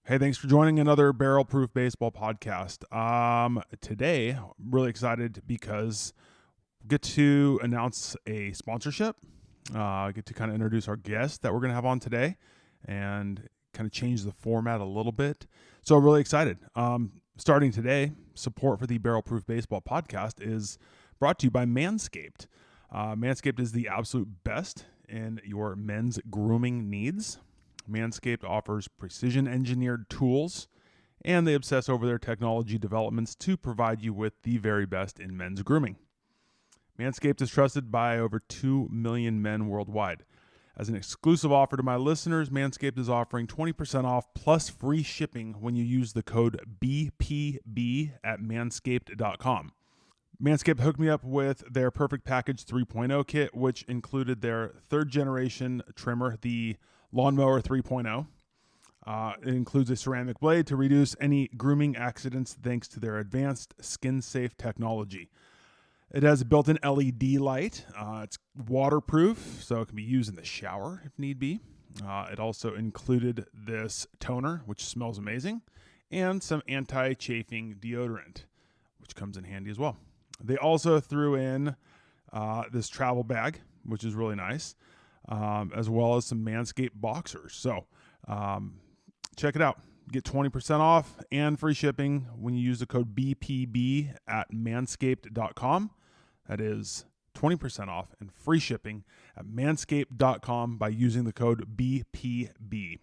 Hey, thanks for joining another Barrel Proof Baseball podcast. Today, I'm really excited because we get to announce a sponsorship. Get to kind of introduce our guest that we're going to have on today and kind of change the format a little bit. So, really excited. Starting today, support for the Barrel Proof Baseball podcast is brought to you by Manscaped. Manscaped is the absolute best in your men's grooming needs. Manscaped offers precision-engineered tools, and they obsess over their technology developments to provide you with the very best in men's grooming. Manscaped is trusted by over 2 million men worldwide. As an exclusive offer to my listeners, Manscaped is offering 20% off plus free shipping when you use the code BPB at manscaped.com. Manscaped hooked me up with their Perfect Package 3.0 kit, which included their third-generation trimmer, the Lawnmower 3.0. It includes a ceramic blade to reduce any grooming accidents thanks to their advanced skin-safe technology. It has a built-in LED light. It's waterproof, so it can be used in the shower if need be. It also included this toner, which smells amazing, and some anti-chafing deodorant, which comes in handy as well. They also threw in this travel bag, which is really nice, as well as some Manscaped boxers. So check it out. Get 20% off and free shipping when you use the code BPB at manscaped.com. That is 20% off and free shipping at manscaped.com by using the code BPB.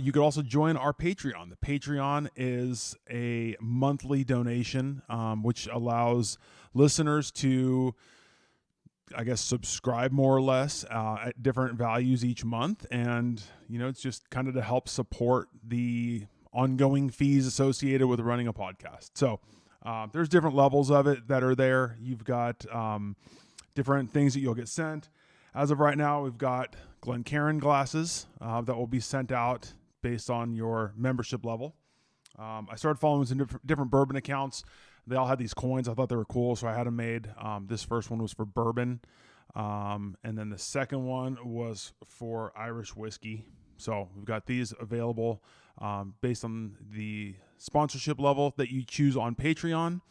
You could also join our Patreon. The Patreon is a monthly donation, which allows listeners to, subscribe more or less at different values each month. And, it's just kind of to help support the ongoing fees associated with running a podcast. So there's different levels of it that are there. You've got different things that you'll get sent. As of right now, we've got Glencairn glasses that will be sent out based on your membership level. I started following some different bourbon accounts. They all had these coins. I thought they were cool, so I had them made. This first one was for bourbon, and then the second one was for Irish whiskey. So we've got these available based on the sponsorship level that you choose on Patreon.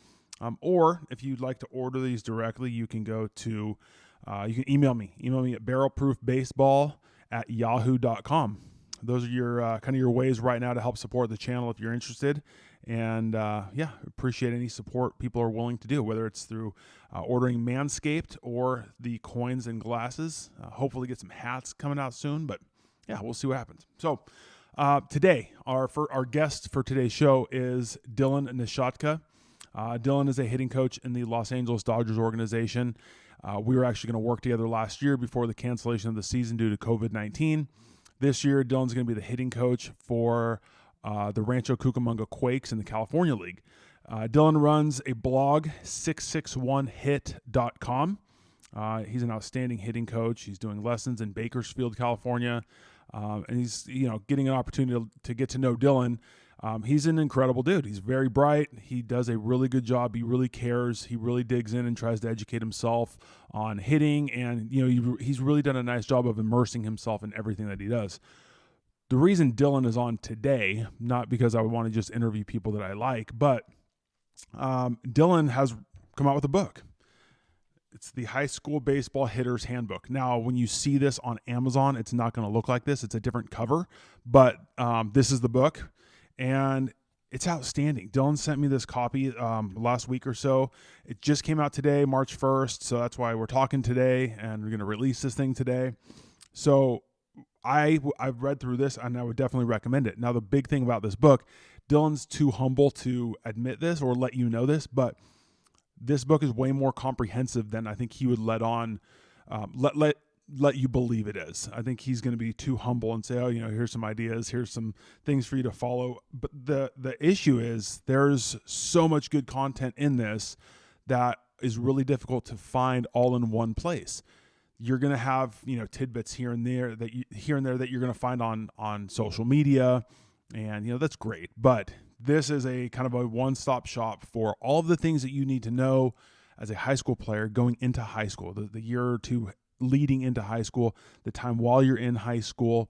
Or if you'd like to order these directly, you can go to, you can email me at barrelproofbaseball@yahoo.com. Those are your kind of your ways right now to help support the channel if you're interested. And appreciate any support people are willing to do, whether it's through ordering Manscaped or the coins and glasses. Hopefully get some hats coming out soon, but we'll see what happens. So today, our guest for today's show is Dylan Nasiatka. Dylan is a hitting coach in the Los Angeles Dodgers organization. We were actually going to work together last year before the cancellation of the season due to COVID-19. This year, Dylan's going to be the hitting coach for the Rancho Cucamonga Quakes in the California League. Dylan runs a blog, 661hit.com. He's an outstanding hitting coach. He's doing lessons in Bakersfield, California, and he's getting an opportunity to get to know Dylan. He's an incredible dude. He's very bright. He does a really good job. He really cares. He really digs in and tries to educate himself on hitting, and he's really done a nice job of immersing himself in everything that he does. The reason Dylan is on today, not because I want to just interview people that I like, but Dylan has come out with a book. It's the High School Baseball Hitter's Handbook. Now, when you see this on Amazon, it's not going to look like this. It's a different cover, but this is the book, and it's outstanding. Dylan sent me this copy last week or so. It just came out today, March 1st, so that's why we're talking today, and we're going to release this thing today. So I've read through this, and I would definitely recommend it. Now, the big thing about this book, Dylan's too humble to admit this or let you know this, but this book is way more comprehensive than I think he would let you believe it is. I think he's going to be too humble and say, here's some ideas, here's some things for you to follow. But the issue is there's so much good content in this that is really difficult to find all in one place. You're going to have, tidbits here and there that you're going to find on social media, and that's great. But this is a kind of a one-stop shop for all of the things that you need to know as a high school player going into high school, the year or two leading into high school, the time while you're in high school,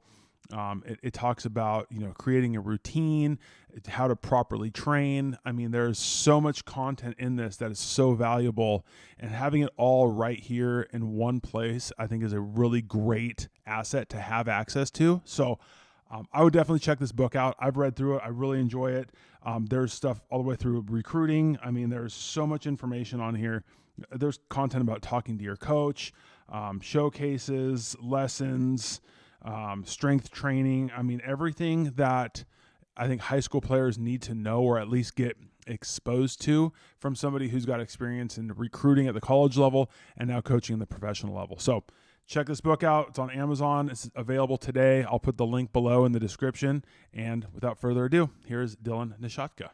It talks about, creating a routine, how to properly train. I mean, there's so much content in this that is so valuable, and having it all right here in one place, I think, is a really great asset to have access to. So I would definitely check this book out. I've read through it. I really enjoy it. There's stuff all the way through recruiting. I mean, there's so much information on here. There's content about talking to your coach, showcases, lessons, strength training. I mean, everything that I think high school players need to know, or at least get exposed to, from somebody who's got experience in recruiting at the college level and now coaching at the professional level. So check this book out. It's on Amazon. It's available today. I'll put the link below in the description. And without further ado, here's Dylan Nasiatka.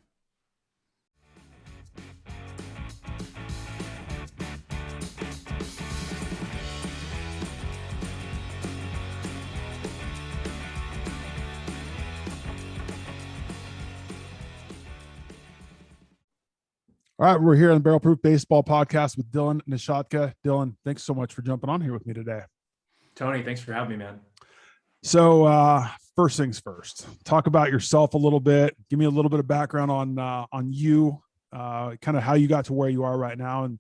All right, we're here on the Barrel Proof Baseball Podcast with Dylan Nasiatka. Dylan, thanks so much for jumping on here with me today. Tony, thanks for having me, man. So first things first, talk about yourself a little bit. Give me a little bit of background on you, kind of how you got to where you are right now, and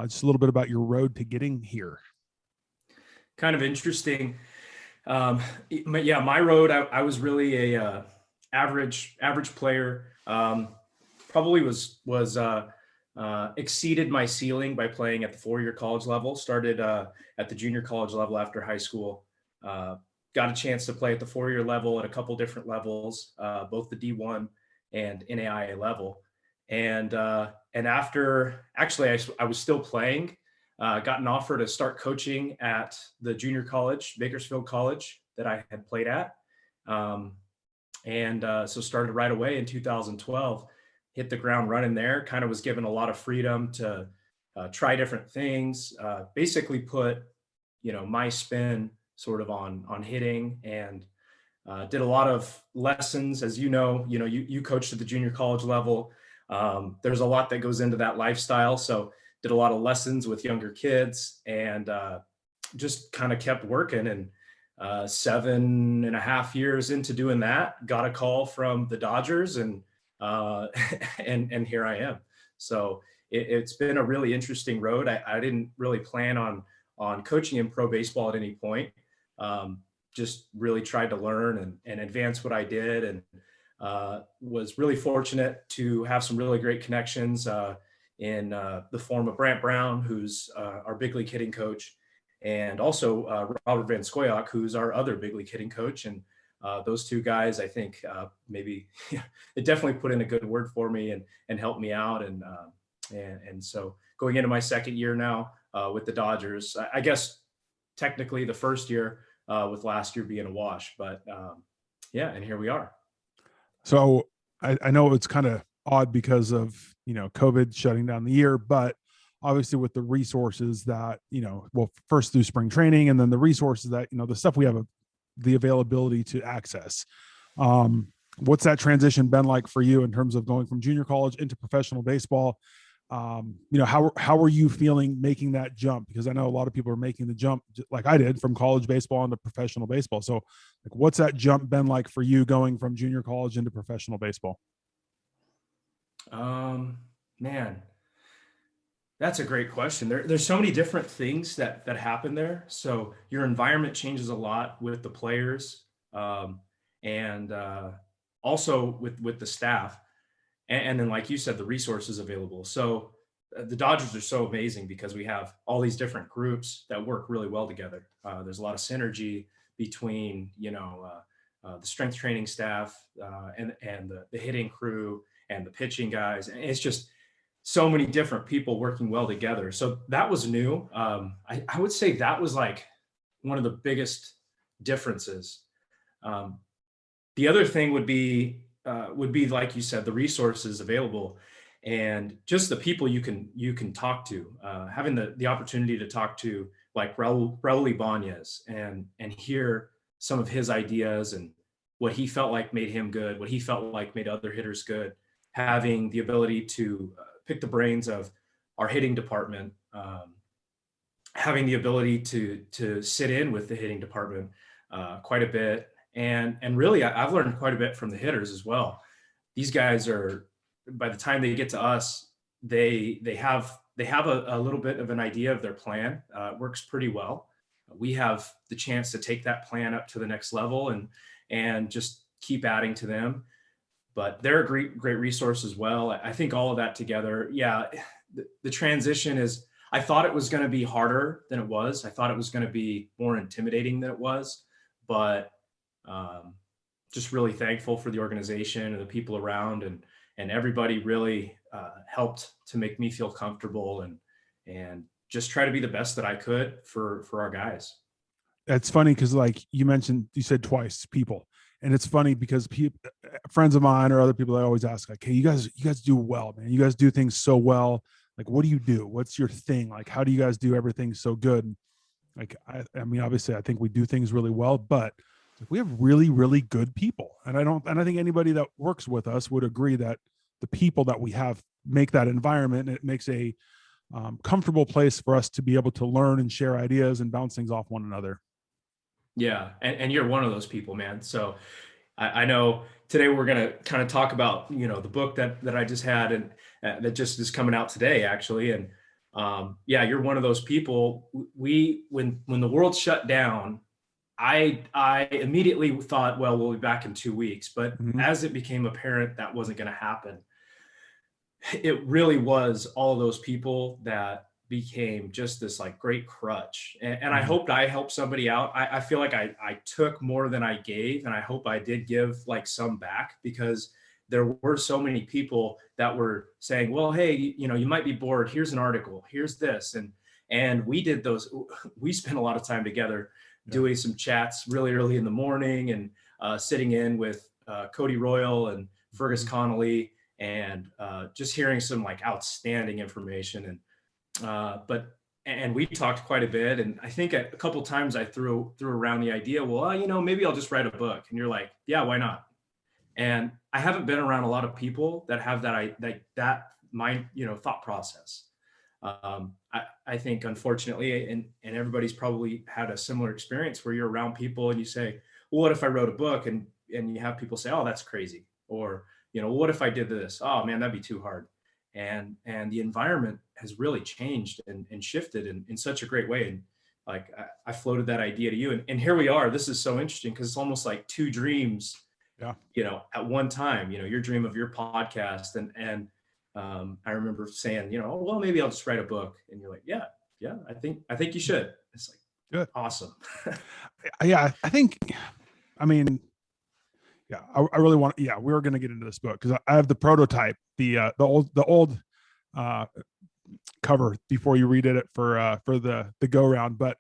just a little bit about your road to getting here. Kind of interesting. My road, I was really a average player. Probably was exceeded my ceiling by playing at the 4-year college level. Started at the junior college level after high school. Got a chance to play at the 4-year level at a couple different levels, both the D1 and NAIA level. And after, actually, I was still playing. Got an offer to start coaching at the junior college, Bakersfield College, that I had played at. So started right away in 2012. Hit the ground running there, kind of was given a lot of freedom to try different things, basically put, my spin sort of on hitting, and did a lot of lessons. As you coached at the junior college level. There's a lot that goes into that lifestyle. So did a lot of lessons with younger kids, and just kind of kept working. And 7.5 years into doing that, got a call from the Dodgers, and here I am. So it's been a really interesting road. I didn't really plan on coaching in pro baseball at any point. Just really tried to learn and advance what I did, and was really fortunate to have some really great connections in the form of Brant Brown, who's our big league hitting coach, and also Robert Van Scoyoc, who's our other big league hitting coach. And those two guys, I think, maybe it definitely put in a good word for me and helped me out. And so going into my second year now with the Dodgers, I guess technically the first year, with last year being a wash, but and here we are. So I know it's kind of odd because of, COVID shutting down the year, but obviously with the resources that, first through spring training, and then the resources that, the stuff we have the availability to access. What's that transition been like for you in terms of going from junior college into professional baseball? How are you feeling making that jump? Because I know a lot of people are making the jump like I did from college baseball into professional baseball. So like, what's that jump been like for you going from junior college into professional baseball? Man, that's a great question. There's so many different things that happen there. So your environment changes a lot with the players, and also with the staff. And then, like you said, the resources available. So the Dodgers are so amazing because we have all these different groups that work really well together. There's a lot of synergy between, the strength training staff and the hitting crew and the pitching guys. And it's just so many different people working well together. So that was new. I would say that was like one of the biggest differences. The other thing would be, like you said, the resources available and just the people you can talk to, having the opportunity to talk to like Raul Ibanez and hear some of his ideas and what he felt like made him good, what he felt like made other hitters good, having the ability to pick the brains of our hitting department, having the ability to sit in with the hitting department quite a bit, And really, I've learned quite a bit from the hitters as well. These guys are, by the time they get to us, they have a little bit of an idea of their plan. It works pretty well. We have the chance to take that plan up to the next level and just keep adding to them. But they're a great resource as well. I think all of that together, yeah, the transition is. I thought it was going to be harder than it was. I thought it was going to be more intimidating than it was, but um, just really thankful for the organization and the people around, and everybody really helped to make me feel comfortable and just try to be the best that I could for our guys. It's funny because like you said twice people, and it's funny because friends of mine or other people, I always ask like, hey, you guys do well, man. You guys do things so well. Like, what do you do? What's your thing? Like, how do you guys do everything so good? Like, I mean, obviously I think we do things really well, but we have really, really good people. And I think anybody that works with us would agree that the people that we have make that environment, and it makes a comfortable place for us to be able to learn and share ideas and bounce things off one another. Yeah, and you're one of those people, man. So I know today we're going to kind of talk about, the book that I just had, and that just is coming out today, actually. And yeah, you're one of those people. When the world shut down, I immediately thought, well, we'll be back in 2 weeks. But Mm-hmm. as it became apparent that wasn't going to happen, it really was all of those people that became just this like great crutch. And I Mm-hmm. hoped I helped somebody out. I feel like I took more than I gave, and I hope I did give like some back, because there were so many people that were saying, well, hey, you might be bored. Here's an article. Here's this. And we did those. We spent a lot of time together Yeah. doing some chats really early in the morning, and sitting in with Cody Royal and Fergus Mm-hmm. Connolly, and just hearing some like outstanding information. But we talked quite a bit, and I think a couple of times I threw around the idea, well, maybe I'll just write a book. And you're like, yeah, why not? And I haven't been around a lot of people that have that mind, thought process. I think, unfortunately, and everybody's probably had a similar experience, where you're around people and you say, well, what if I wrote a book? And you have people say, oh, that's crazy. Or, what if I did this? Oh man, that'd be too hard. And the environment has really changed and shifted in such a great way. And like, I floated that idea to you, and here we are. This is so interesting, because it's almost like two dreams, Yeah. at one time. Your dream of your podcast, and I remember saying, oh, well, maybe I'll just write a book. And you're like, yeah, I think you should. It's like, Good. awesome. Yeah. I think, I mean, yeah, I really want, yeah, we were going to get into this book because I have the prototype, the old uh, cover before you redid it for the go round. But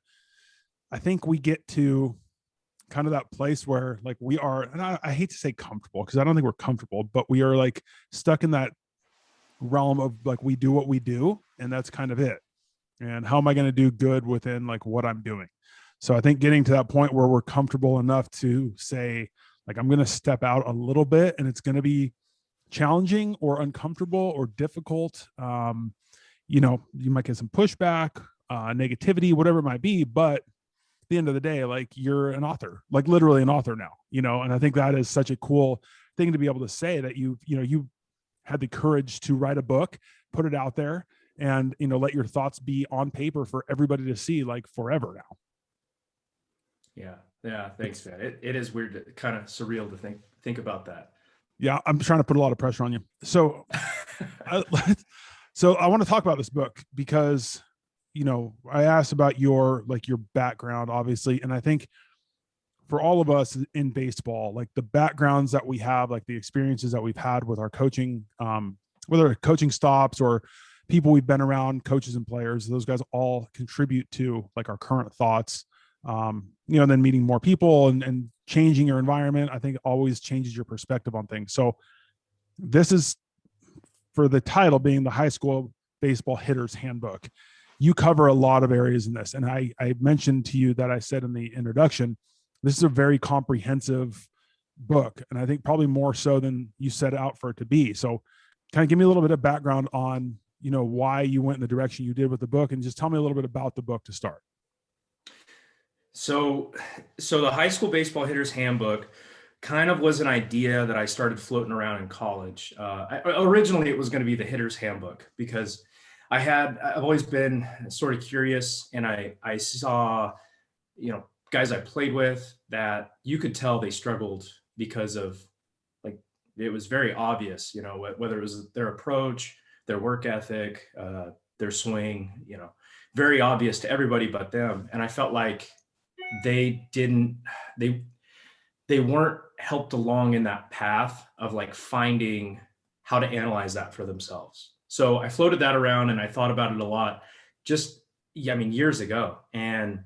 I think we get to kind of that place where like we are, and I hate to say comfortable, because I don't think we're comfortable, but we are like stuck in that realm of like, we do what we do, and that's kind of it. And how am I going to do good within like what I'm doing? So I think getting to that point where we're comfortable enough to say, like, I'm going to step out a little bit, and it's going to be challenging or uncomfortable or difficult. You might get some pushback, negativity, whatever it might be, but at the end of the day, like, you're an author, like literally an author now, and I think that is such a cool thing to be able to say, that you had the courage to write a book, put it out there, and let your thoughts be on paper for everybody to see, like, forever now. Yeah, thanks, man. It is weird, kind of surreal to think about that. Yeah, I'm trying to put a lot of pressure on you. So so I want to talk about this book because I asked about your background, obviously, and I think for all of us in baseball, like the backgrounds that we have, like the experiences that we've had with our coaching, whether coaching stops or people we've been around, coaches and players, those guys all contribute to like our current thoughts. And then meeting more people and changing your environment, I think always changes your perspective on things. So this is, for the title being the High School Baseball Hitter's Handbook, you cover a lot of areas in this. And I mentioned to you that I said in the introduction, this is a very comprehensive book. And I think probably more so than you set out for it to be. So kind of give me a little bit of background on, why you went in the direction you did with the book, and just tell me a little bit about the book to start. So, so the high school baseball hitter's handbook kind of was an idea that I started floating around in college. Originally, it was going to be the hitter's handbook because I've always been sort of curious, and I saw, guys I played with that you could tell they struggled because of, like, it was very obvious, whether it was their approach, their work ethic, their swing, very obvious to everybody but them. And I felt like they didn't they they weren't helped along in that path of like finding how to analyze that for themselves. So I floated that around and I thought about it a lot, just, yeah, I mean, years ago. And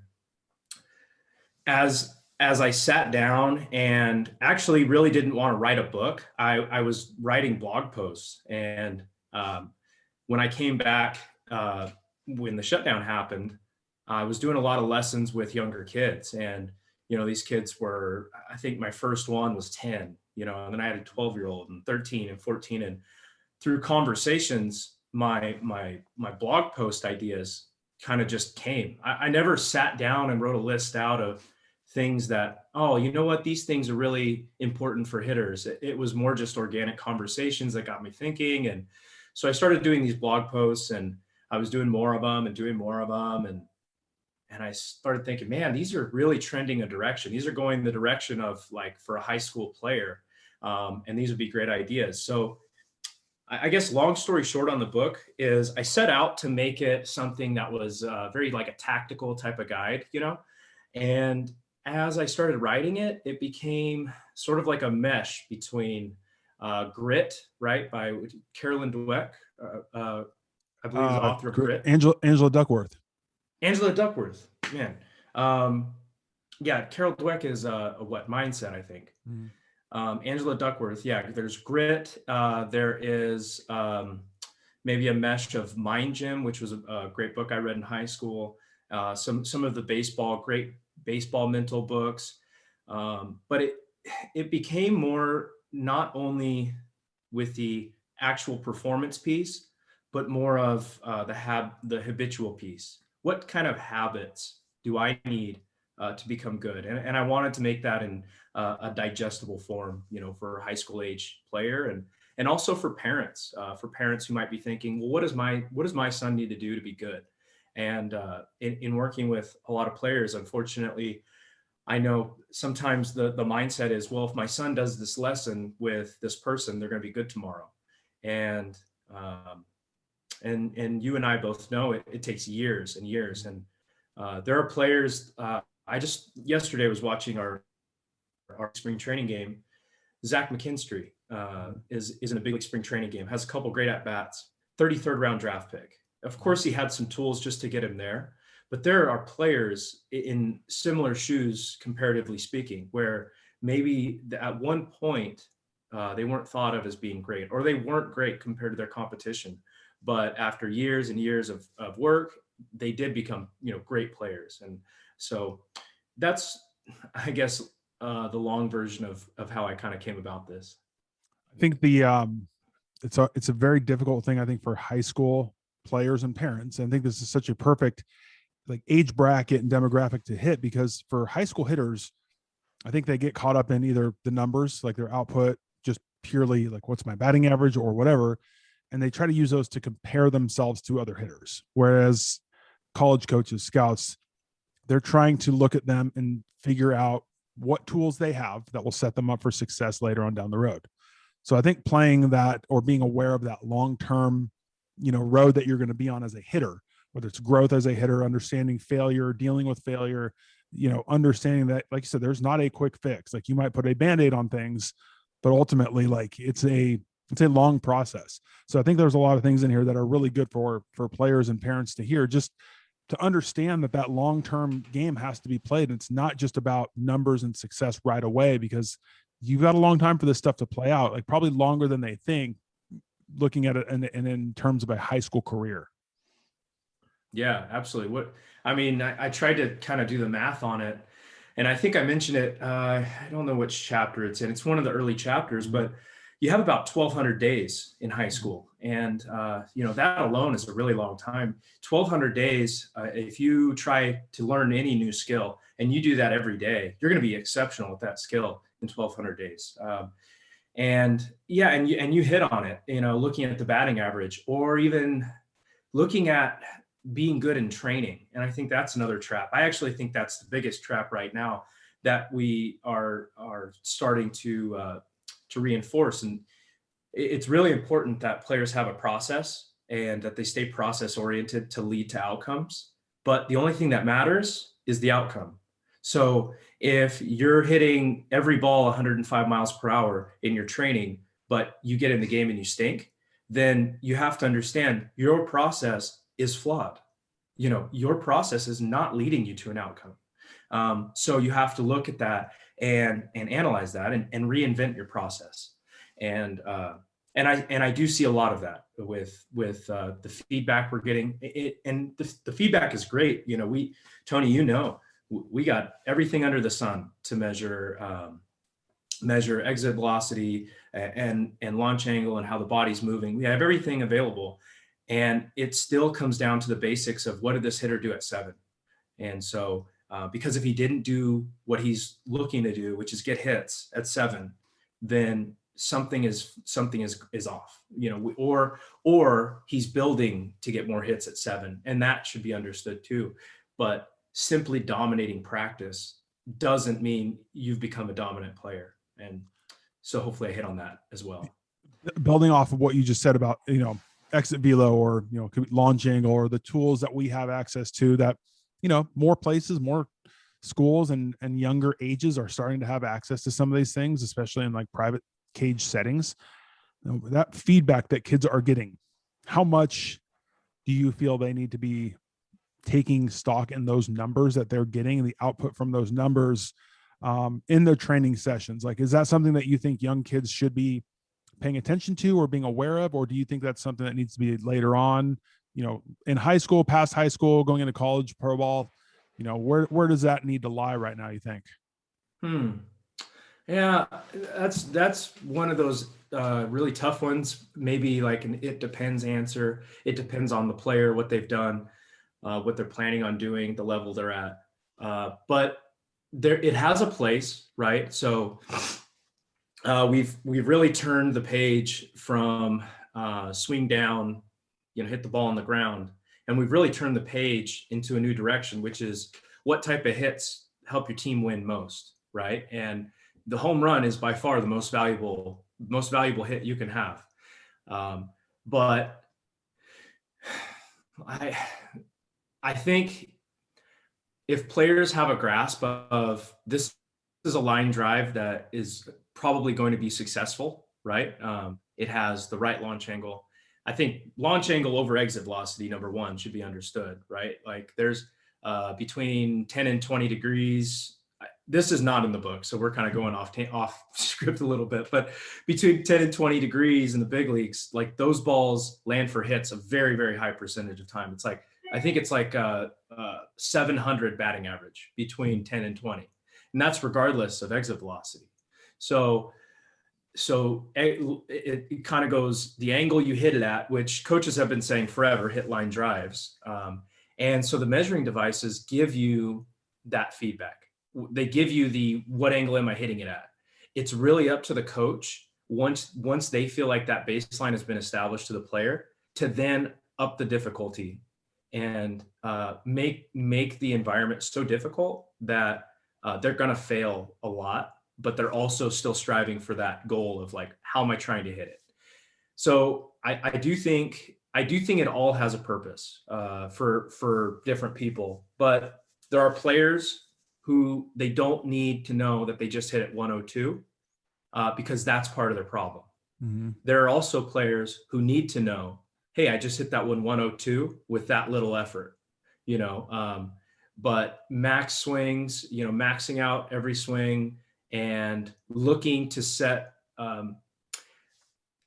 as I sat down and actually really didn't want to write a book, I was writing blog posts. And when I came back, when the shutdown happened, I was doing a lot of lessons with younger kids. And, these kids were, I think my first one was 10, and then I had a 12-year-old and 13 and 14. And through conversations, my blog post ideas kind of just came. I never sat down and wrote a list out of things that, oh, you know what, these things are really important for hitters. It was more just organic conversations that got me thinking. And so I started doing these blog posts, and I was doing more of them and doing more of them. And I started thinking, man, these are really trending a direction. These are going the direction of, like, for a high school player. And these would be great ideas. So I guess long story short on the book is I set out to make it something that was very like a tactical type of guide, and as I started writing it, it became sort of like a mesh between Grit, right, by Carolyn Dweck, I believe the author of Grit. Angela Duckworth. Angela Duckworth, man. Yeah, Carol Dweck is what, Mindset, I think. Mhm. Angela Duckworth, yeah. There's Grit. There is maybe a mesh of Mind Gym, which was a great book I read in high school. Some of the great baseball mental books, but it became more not only with the actual performance piece, but more of the habitual piece. What kind of habits do I need to become good? And I wanted to make that in a digestible form, for a high school age player, and also for parents who might be thinking, well, what does my son need to do to be good? And in working with a lot of players, unfortunately, I know sometimes the mindset is, well, if my son does this lesson with this person, they're going to be good tomorrow. And and you and I both know it takes years and years. And there are players. I just yesterday was watching our spring training game. Zach McKinstry is in a big league spring training game, has a couple great at bats, 33rd round draft pick. Of course, he had some tools just to get him there, but there are players in similar shoes, comparatively speaking, where maybe at one point they weren't thought of as being great, or they weren't great compared to their competition. But after years and years of work, they did become, great players. And so that's, I guess, the long version of how I kind of came about this. I think it's a very difficult thing, I think, for high school players and parents. And I think this is such a perfect like age bracket and demographic to hit, because for high school hitters, I think they get caught up in either the numbers, like their output, just purely like what's my batting average or whatever, and they try to use those to compare themselves to other hitters. Whereas college coaches, scouts, they're trying to look at them and figure out what tools they have that will set them up for success later on down the road. So I think playing that, or being aware of that long-term, road that you're going to be on as a hitter, whether it's growth as a hitter, understanding failure, dealing with failure, understanding that, like you said, there's not a quick fix. Like you might put a Band-Aid on things, but ultimately, like it's a long process. So I think there's a lot of things in here that are really good for players and parents to hear, just to understand that long-term game has to be played. And it's not just about numbers and success right away, because you've got a long time for this stuff to play out, like probably longer than they think, looking at it in terms of a high school career. Yeah, absolutely. I tried to kind of do the math on it, and I think I mentioned it. I don't know which chapter it's in. It's one of the early chapters, but you have about 1,200 days in high school. And, that alone is a really long time. 1,200 days, if you try to learn any new skill and you do that every day, you're going to be exceptional at that skill in 1,200 days. And yeah, and you hit on it, looking at the batting average, or even looking at being good in training. And I think that's another trap. I actually think that's the biggest trap right now that we are starting to reinforce. And it's really important that players have a process and that they stay process oriented to lead to outcomes. But the only thing that matters is the outcome. So if you're hitting every ball 105 miles per hour in your training, but you get in the game and you stink, then you have to understand your process is flawed. Your process is not leading you to an outcome. So you have to look at that and analyze that and reinvent your process. And I do see a lot of that with the feedback we're getting. And the feedback is great. Tony, we got everything under the sun to measure exit velocity and launch angle and how the body's moving. We have everything available, and it still comes down to the basics of what did this hitter do at 7? And so, because if he didn't do what he's looking to do, which is get hits at 7, then something is off, or he's building to get more hits at 7, and that should be understood too. But simply dominating practice doesn't mean you've become a dominant player. And so hopefully I hit on that as well. Building off of what you just said about, exit velo or, launch angle, or the tools that we have access to that, more places, more schools and younger ages are starting to have access to some of these things, especially in like private cage settings. That feedback that kids are getting, how much do you feel they need to be taking stock in those numbers that they're getting and the output from those numbers in their training sessions? Like, is that something that you think young kids should be paying attention to or being aware of? Or do you think that's something that needs to be later on, in high school, past high school, going into college, pro ball? Where does that need to lie right now, you think? Yeah, that's one of those really tough ones. Maybe like an it depends answer. It depends on the player, what they've done, what they're planning on doing, the level they're at. But it has a place, right? So we've really turned the page from swing down, hit the ball on the ground, and we've really turned the page into a new direction, which is what type of hits help your team win most, right? And the home run is by far the most valuable hit you can have. But I think if players have a grasp of this is a line drive that is probably going to be successful, right? It has the right launch angle. I think launch angle over exit velocity, number one, should be understood, right? Like there's between 10 and 20 degrees. This is not in the book, so we're kind of going off script a little bit, but between 10 and 20 degrees in the big leagues, like those balls land for hits a very, very high percentage of time. I think it's like 700 batting average between 10 and 20. And that's regardless of exit velocity. So it kind of goes the angle you hit it at, which coaches have been saying forever, hit line drives. And so the measuring devices give you that feedback. They give you what angle am I hitting it at? It's really up to the coach once they feel like that baseline has been established to the player to then up the difficulty and make the environment so difficult that they're going to fail a lot, but they're also still striving for that goal of like, how am I trying to hit it? So I do think it all has a purpose for different people, but there are players who they don't need to know that they just hit at 102 because that's part of their problem. Mm-hmm. There are also players who need to know, hey, I just hit that 102 with that little effort, but max swings, maxing out every swing and looking to set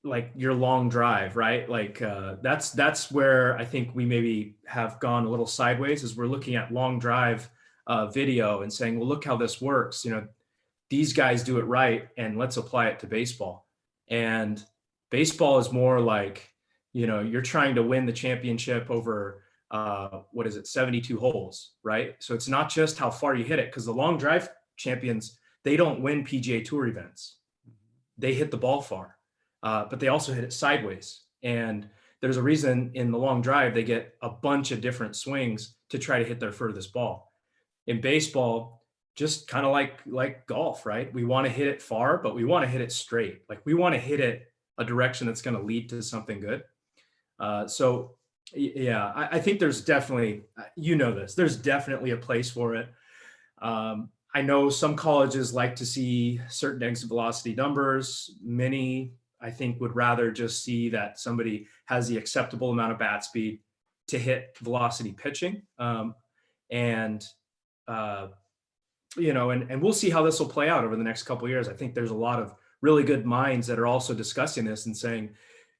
like your long drive, right? Like that's where I think we maybe have gone a little sideways, is we're looking at long drive video and saying, well, look how this works. These guys do it right, and let's apply it to baseball. And baseball is more like, you're trying to win the championship over, 72 holes, right? So it's not just how far you hit it, because the long drive champions, they don't win PGA Tour events. They hit the ball far, but they also hit it sideways. And there's a reason in the long drive they get a bunch of different swings to try to hit their furthest ball. In baseball, just kind of like golf, right? We want to hit it far, but we want to hit it straight. Like, we want to hit it a direction that's going to lead to something good. So yeah, I think there's definitely, there's definitely a place for it. I know some colleges like to see certain exit velocity numbers. Many, I think, would rather just see that somebody has the acceptable amount of bat speed to hit velocity pitching. And, and we'll see how this will play out over the next couple of years. I think there's a lot of really good minds that are also discussing this and saying,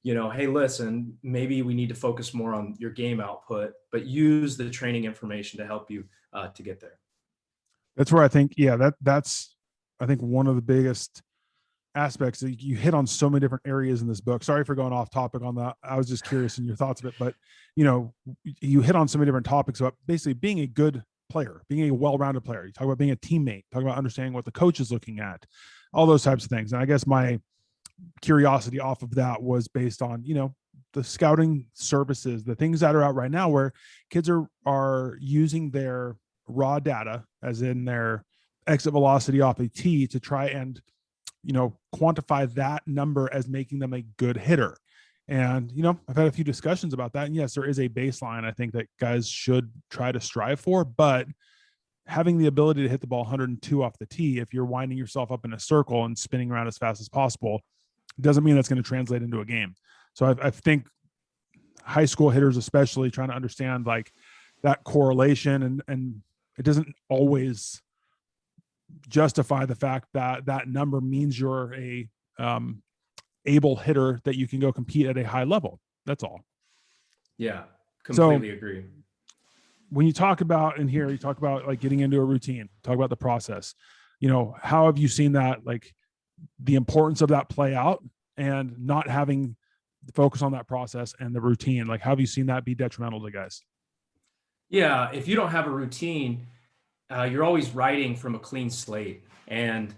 hey, listen, maybe we need to focus more on your game output, but use the training information to help you to get there. That's where I think, that's I think one of the biggest aspects that you hit on so many different areas in this book. Sorry for going off topic on that. I was just curious in your thoughts of it, but you hit on so many different topics about basically being a good player, being a well-rounded player. You talk about being a teammate, talk about understanding what the coach is looking at, all those types of things. And I guess my curiosity off of that was based on, the scouting services, the things that are out right now where kids are using their raw data, as in their exit velocity off a tee, to try and, quantify that number as making them a good hitter. And, I've had a few discussions about that. And yes, there is a baseline I think that guys should try to strive for, but having the ability to hit the ball 102 off the tee, if you're winding yourself up in a circle and spinning around as fast as possible, doesn't mean that's going to translate into a game. So I think high school hitters, especially, trying to understand like that correlation, and it doesn't always justify the fact that that number means you're a able hitter that you can go compete at a high level. That's all. Yeah, completely agree. When you talk about in here, you talk about like getting into a routine, talk about the process. How have you seen that, like the importance of that play out, and not having the focus on that process and the routine? Like, how have you seen that be detrimental to guys? Yeah, if you don't have a routine, you're always writing from a clean slate. And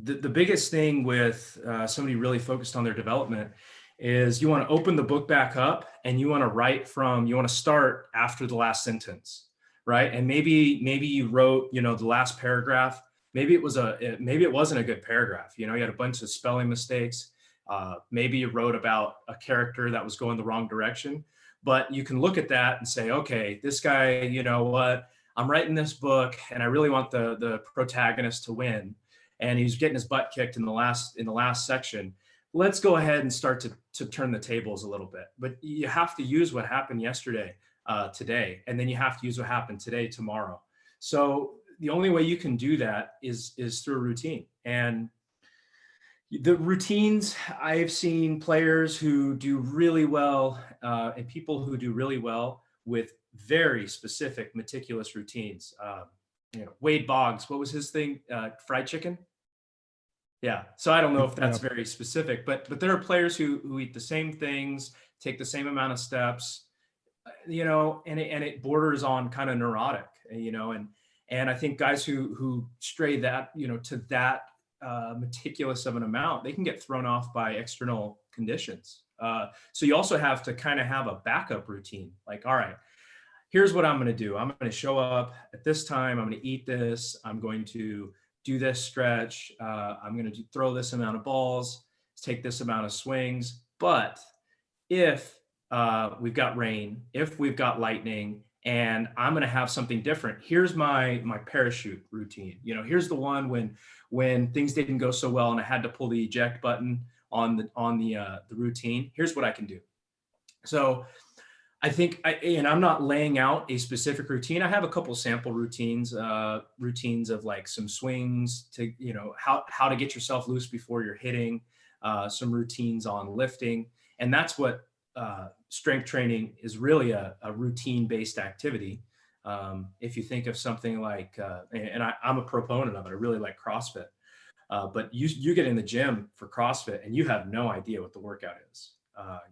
the biggest thing with somebody really focused on their development is you want to open the book back up and you want to start after the last sentence, right? And maybe you wrote, the last paragraph. Maybe it wasn't a good paragraph. You had a bunch of spelling mistakes. Maybe you wrote about a character that was going the wrong direction, but you can look at that and say, okay, this guy, what? I'm writing this book and I really want the protagonist to win. And he's getting his butt kicked in the last section. Let's go ahead and start to turn the tables a little bit. But you have to use what happened yesterday, today, and then you have to use what happened today, tomorrow. So the only way you can do that is through a routine. And the routines, I've seen players who do really well, and people who do really well with very specific, meticulous routines. Wade Boggs, what was his thing? Fried chicken. Yeah. So I don't know if that's very specific, but there are players who eat the same things, take the same amount of steps, and it borders on kind of neurotic, and I think guys who stray that, to that meticulous of an amount, they can get thrown off by external conditions. So you also have to kind of have a backup routine. Like, all right, here's what I'm going to do. I'm going to show up at this time. I'm going to eat this. I'm going to do this stretch. I'm going to throw this amount of balls, take this amount of swings. But if we've got rain, if we've got lightning, and I'm going to have something different, here's my parachute routine. Here's the one when things didn't go so well and I had to pull the eject button on the routine. Here's what I can do. So I think, and I'm not laying out a specific routine. I have a couple sample routines of like some swings to, how to get yourself loose before you're hitting, some routines on lifting. And that's what strength training is, really a routine-based activity. If you think of something like, and I'm a proponent of it, I really like CrossFit. But you get in the gym for CrossFit and you have no idea what the workout is.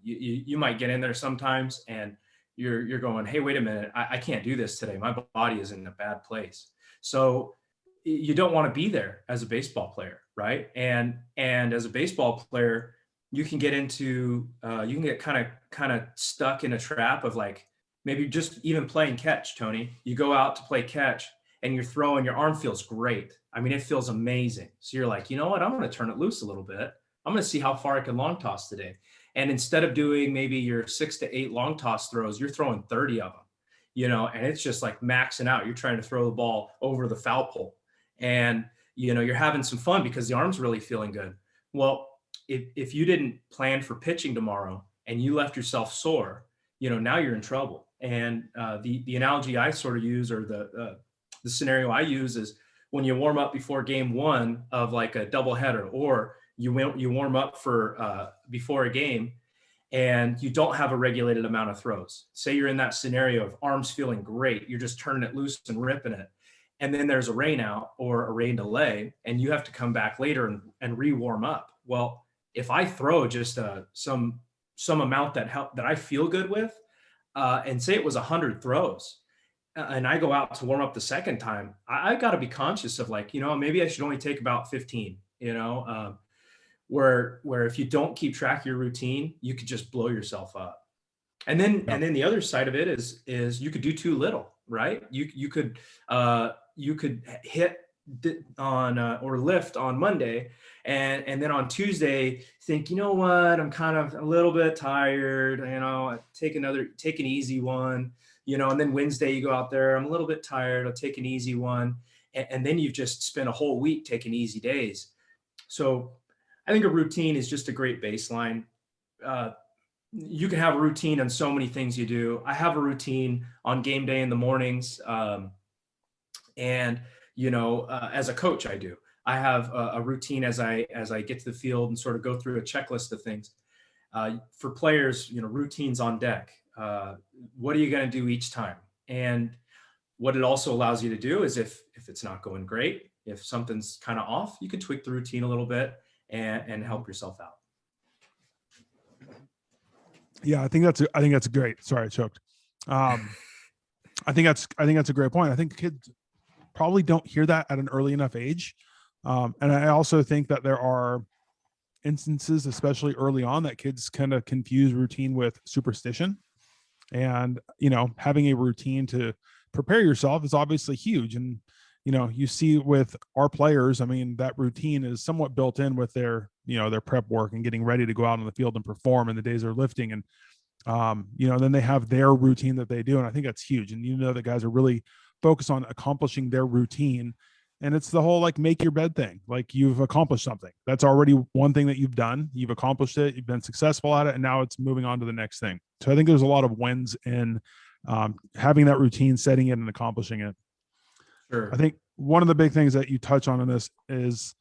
You might get in there sometimes and you're going, hey, wait a minute, I can't do this today. My body is in a bad place. So you don't want to be there as a baseball player, right? And as a baseball player, you can get into you can get kind of stuck in a trap of like maybe just even playing catch, Tony. You go out to play catch and you're throwing, your arm feels great. I mean, it feels amazing. So you're like, you know what? I'm going to turn it loose a little bit. I'm going to see how far I can long toss today. And instead of doing maybe your 6 to 8 long toss throws, you're throwing 30 of them, and it's just like maxing out. You're trying to throw the ball over the foul pole and, you're having some fun because the arm's really feeling good. Well, if you didn't plan for pitching tomorrow and you left yourself sore, now you're in trouble. And the analogy I sort of use, or the scenario I use, is when you warm up before game one of like a doubleheader, or you warm up for before a game and you don't have a regulated amount of throws. Say you're in that scenario of arms feeling great, you're just turning it loose and ripping it. And then there's a rain out or a rain delay, and you have to come back later and re-warm up. Well, if I throw just some amount that I feel good with, and say it was 100 throws, and I go out to warm up the second time, I got to be conscious of like, maybe I should only take about 15. Where if you don't keep track of your routine, you could just blow yourself up. And then the other side of it is you could do too little, right? You could hit on or lift on Monday, and then on Tuesday think, you know what, I'm kind of a little bit tired, take an easy one, and then Wednesday you go out there, I'm a little bit tired, I'll take an easy one, and then you've just spent a whole week taking easy days. So I think a routine is just a great baseline. You can have a routine on so many things you do. I have a routine on game day in the mornings. And as a coach, I have a routine as I get to the field and sort of go through a checklist of things. For players, routines on deck. What are you going to do each time? And what it also allows you to do is if it's not going great, if something's kind of off, you can tweak the routine a little bit and help yourself out. Yeah, I think that's great. Sorry, I choked. I think that's a great point. I think kids probably don't hear that at an early enough age. And I also think that there are instances, especially early on, that kids kind of confuse routine with superstition. And, having a routine to prepare yourself is obviously huge. And, you see with our players, I mean, that routine is somewhat built in with their prep work and getting ready to go out on the field and perform in the days they're lifting. And, then they have their routine that they do. And I think that's huge. And, the guys are really focused on accomplishing their routine. And it's the whole, like, make your bed thing. Like, you've accomplished something. That's already one thing that you've done. You've accomplished it. You've been successful at it. And now it's moving on to the next thing. So I think there's a lot of wins in having that routine, setting it and accomplishing it. Sure. I think one of the big things that you touch on in this is,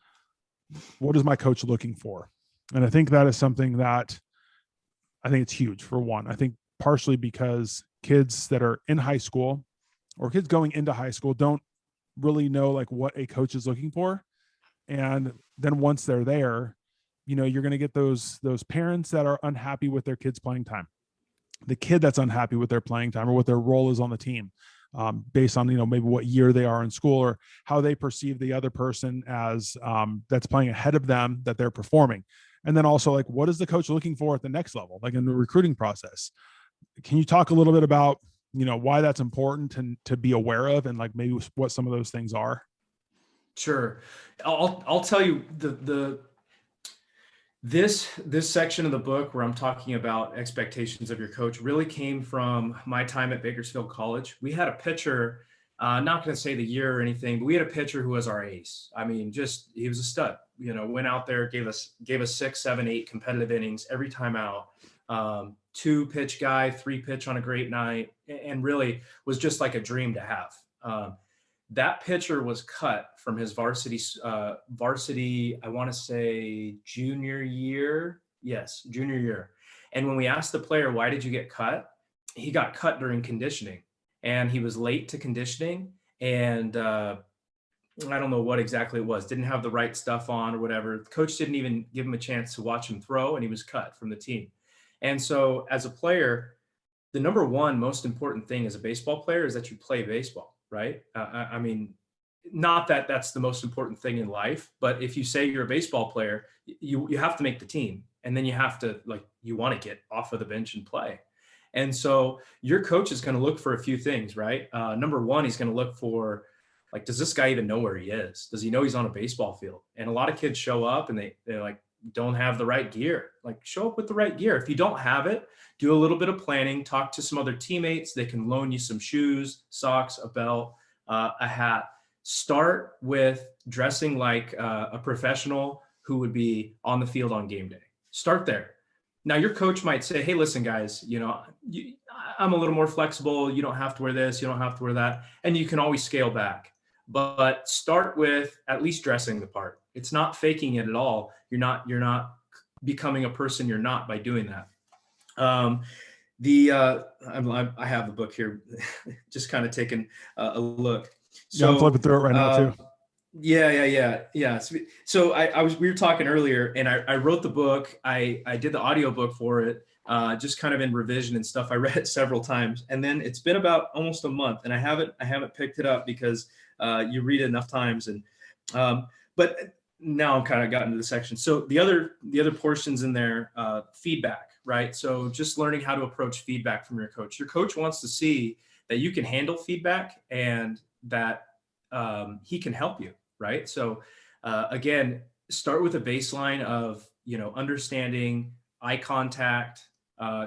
what is my coach looking for? And I think that is something that I think it's huge. For one, I think partially because kids that are in high school or kids going into high school don't really know like what a coach is looking for. And then once they're there, you're going to get those parents that are unhappy with their kids' playing time, the kid that's unhappy with their playing time or what their role is on the team, based on, maybe what year they are in school or how they perceive the other person as that's playing ahead of them, that they're performing. And then also, like, what is the coach looking for at the next level, like in the recruiting process? Can you talk a little bit about, why that's important to be aware of, and like maybe what some of those things are? Sure. I'll tell you this section of the book where I'm talking about expectations of your coach really came from my time at Bakersfield College. We had a pitcher, not going to say the year or anything, but we had a pitcher who was our ace. I mean, he was a stud, went out there, gave us 6, 7, 8 competitive innings every time out. 2 pitch guy, 3 pitch on a great night, and really was just like a dream to have. That pitcher was cut from his varsity, I want to say junior year. Yes, junior year. And when we asked the player, why did you get cut? He got cut during conditioning, and he was late to conditioning. And I don't know what exactly it was. Didn't have the right stuff on or whatever. The coach didn't even give him a chance to watch him throw, and he was cut from the team. And so as a player, the number one most important thing as a baseball player is that you play baseball, right? I mean, not that that's the most important thing in life, but if you say you're a baseball player, you have to make the team, and then you have to, like, you want to get off of the bench and play. And so your coach is going to look for a few things, right? Number one, he's going to look for, like, does this guy even know where he is? Does he know he's on a baseball field? And a lot of kids show up and they like don't have the right gear. Like, show up with the right gear. If you don't have it, do a little bit of planning, talk to some other teammates. They can loan you some shoes, socks, a belt, a hat. Start with dressing like a professional who would be on the field on game day. Start there. Now, your coach might say, hey, listen, guys, I'm a little more flexible. You don't have to wear this. You don't have to wear that. And you can always scale back. But start with at least dressing the part. It's not faking it at all. You're not becoming a person you're not by doing that. I have the book here, just kind of taking a look. So, yeah, I'm flipping through it right now too. Yeah. So we were talking earlier, and I wrote the book. I did the audio book for it, just kind of in revision and stuff. I read it several times, and then it's been about almost a month, and I haven't picked it up because you read it enough times, and but now I'm kind of gotten to the section. So the other portions in there, feedback, right? So just learning how to approach feedback from your coach. Your coach wants to see that you can handle feedback and that he can help you, right? So again, start with a baseline of, understanding, eye contact,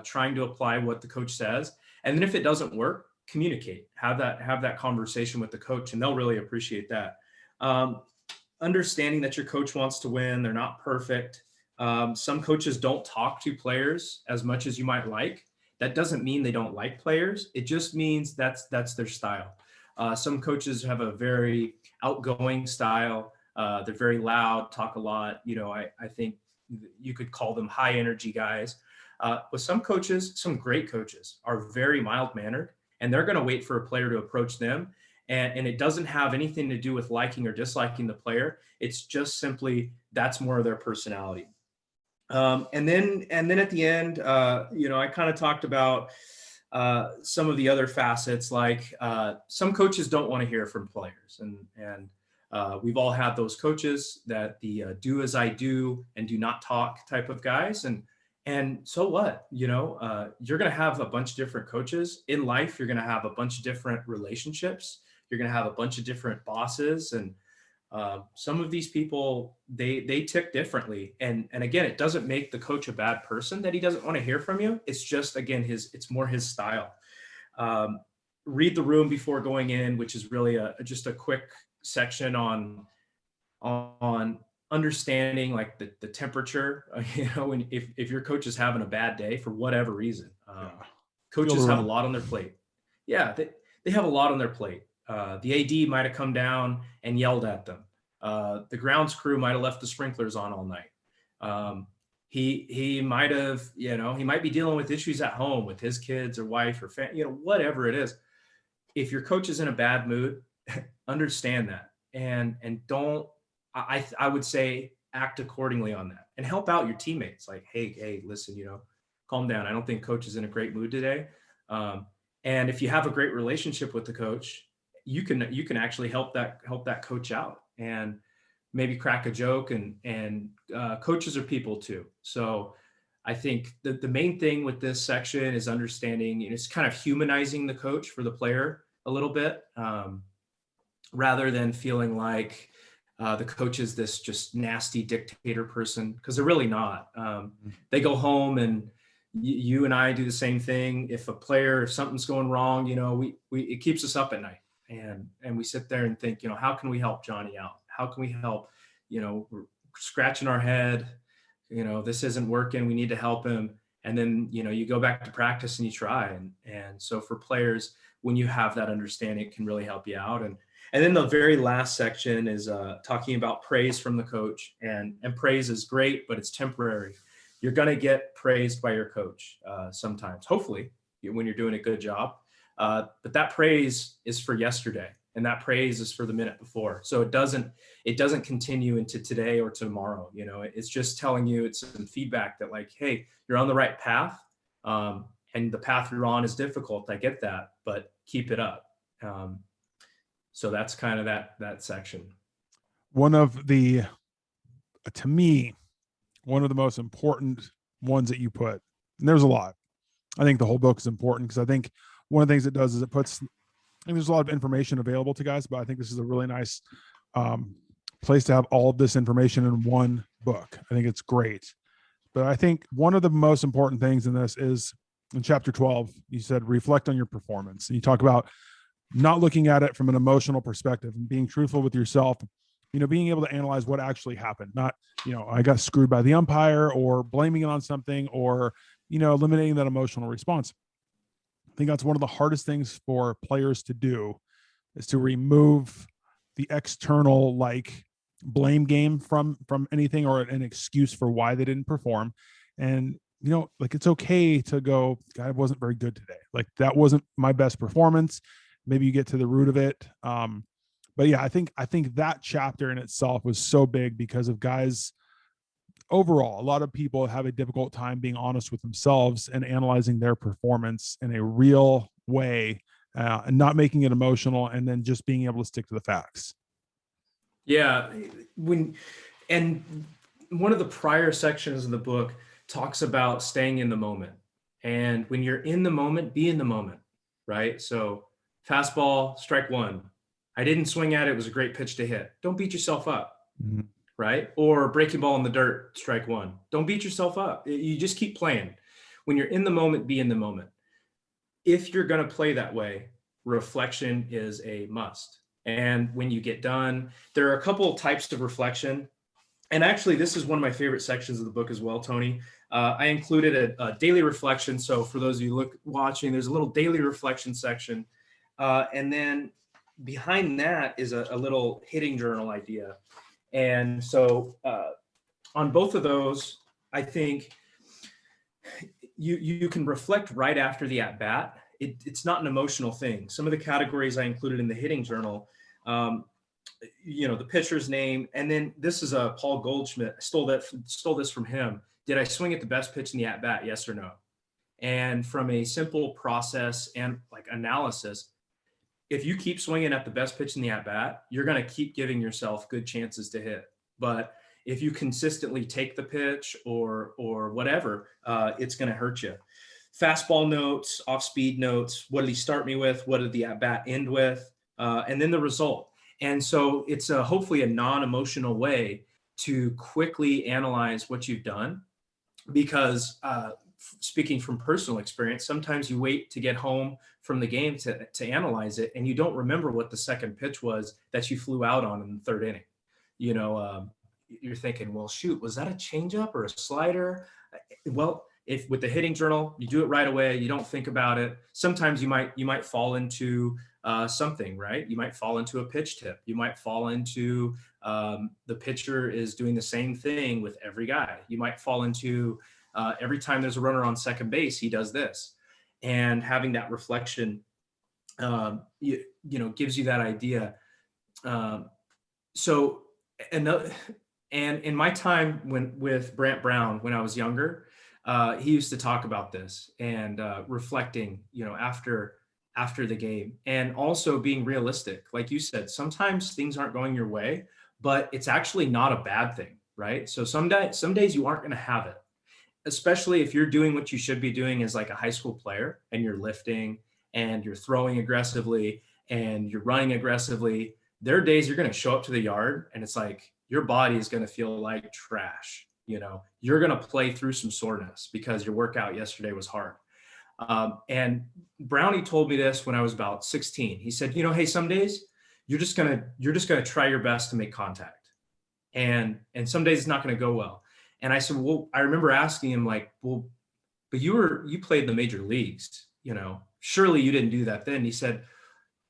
trying to apply what the coach says. And then if it doesn't work, communicate, have that conversation with the coach, and they'll really appreciate that. Understanding that your coach wants to win. They're not perfect. Some coaches don't talk to players as much as you might like. That doesn't mean they don't like players. It just means that's their style. Some coaches have a very outgoing style. They're very loud, talk a lot. I think you could call them high energy guys. But some coaches, some great coaches, are very mild mannered, and they're going to wait for a player to approach them. And it doesn't have anything to do with liking or disliking the player. It's just simply that's more of their personality. And then at the end, I kind of talked about some of the other facets, like some coaches don't want to hear from players, and we've all had those coaches that the do as I do and do not talk type of guys, and so what? You're going to have a bunch of different coaches in life. You're going to have a bunch of different relationships. You're going to have a bunch of different bosses, and some of these people, they tick differently. And again, it doesn't make the coach a bad person that he doesn't want to hear from you. It's just, again, it's more his style. Read the room before going in, which is really just a quick section on understanding, like, the temperature, when if your coach is having a bad day for whatever reason. Coaches have a lot on their plate. Yeah, they have a lot on their plate. The AD might have come down and yelled at them. The grounds crew might have left the sprinklers on all night. He might have, he might be dealing with issues at home with his kids or wife or whatever it is. If your coach is in a bad mood, understand that, and don't. I would say act accordingly on that, and help out your teammates. Like, hey, listen, calm down. I don't think coach is in a great mood today. And if you have a great relationship with the coach, you can actually help that coach out and maybe crack a joke, and coaches are people too. So I think the main thing with this section is understanding, it's kind of humanizing the coach for the player a little bit, rather than feeling like the coach is this just nasty dictator person, because they're really not. They go home, and you and I do the same thing. If something's going wrong, it keeps us up at night. And we sit there and think, how can we help Johnny out? How can we help? We're scratching our head, this isn't working. We need to help him. And then, you go back to practice and you try. And so for players, when you have that understanding, it can really help you out. And then the very last section is talking about praise from the coach. And praise is great, but it's temporary. You're going to get praised by your coach sometimes, hopefully, when you're doing a good job. But that praise is for yesterday. and that praise is for the minute before. So it doesn't continue into today or tomorrow. It's just telling you, it's some feedback that like, hey, you're on the right path, and the path you're on is difficult. I get that, but keep it up. So that's kind of that section. One of the, to me, one of the most important ones that you put, and there's a lot. I think the whole book is important because I think one of the things it does is it puts, I think there's a lot of information available to guys, but I think this is a really nice place to have all of this information in one book. I think it's great. But I think one of the most important things in this is in chapter 12, you said, reflect on your performance. And you talk about not looking at it from an emotional perspective and being truthful with yourself, being able to analyze what actually happened, not, I got screwed by the umpire or blaming it on something or, eliminating that emotional response. I think that's one of the hardest things for players to do, is to remove the external like blame game from anything or an excuse for why they didn't perform. And like, it's okay to go, I wasn't very good today. Like, that wasn't my best performance. Maybe you get to the root of it. But yeah, I think that chapter in itself was so big because of guys. Overall, a lot of people have a difficult time being honest with themselves and analyzing their performance in a real way, and not making it emotional, and then just being able to stick to the facts. Yeah. And one of the prior sections of the book talks about staying in the moment. And when you're in the moment, be in the moment, right? So fastball, strike one. I didn't swing at it. It was a great pitch to hit. Don't beat yourself up. Mm-hmm. Right? Or breaking ball in the dirt, strike one. Don't beat yourself up. You just keep playing. When you're in the moment, be in the moment. If you're going to play that way, reflection is a must. And when you get done, there are a couple of types of reflection. And actually, this is one of my favorite sections of the book as well, Tony. I included a daily reflection. So for those of you watching, there's a little daily reflection section. And then behind that is a little hitting journal idea. And so on both of those, I think you can reflect right after the at-bat. It's not an emotional thing. Some of the categories I included in the hitting journal, the pitcher's name, and then this is a Paul Goldschmidt. I stole this from him. Did I swing at the best pitch in the at-bat? Yes or no? And from a simple process and like analysis, if you keep swinging at the best pitch in the at-bat, you're going to keep giving yourself good chances to hit. But if you consistently take the pitch or whatever, it's going to hurt you. Fastball notes, off-speed notes, what did he start me with? What did the at-bat end with? And then the result. And so it's hopefully a non-emotional way to quickly analyze what you've done, because speaking from personal experience, sometimes you wait to get home from the game to analyze it, and you don't remember what the second pitch was that you flew out on in the third inning. You're thinking, well, shoot, was that a changeup or a slider? Well, if with the hitting journal, you do it right away, you don't think about it. Sometimes you might fall into something, right? You might fall into a pitch tip. You might fall into the pitcher is doing the same thing with every guy. You might fall into every time there's a runner on second base, he does this. And having that reflection, gives you that idea. And in my time with Brant Brown, when I was younger, he used to talk about this and reflecting, after the game, and also being realistic. Like you said, sometimes things aren't going your way, but it's actually not a bad thing, right? So some days you aren't going to have it, especially if you're doing what you should be doing as like a high school player and you're lifting and you're throwing aggressively and you're running aggressively. There are days you're going to show up to the yard and it's like your body is going to feel like trash. You're going to play through some soreness because your workout yesterday was hard. And Brownie told me this when I was about 16. He said, hey, some days you're just going to try your best to make contact. And some days it's not going to go well. And I said, well, I remember asking him like, well, but you played in the major leagues, surely you didn't do that then. He said,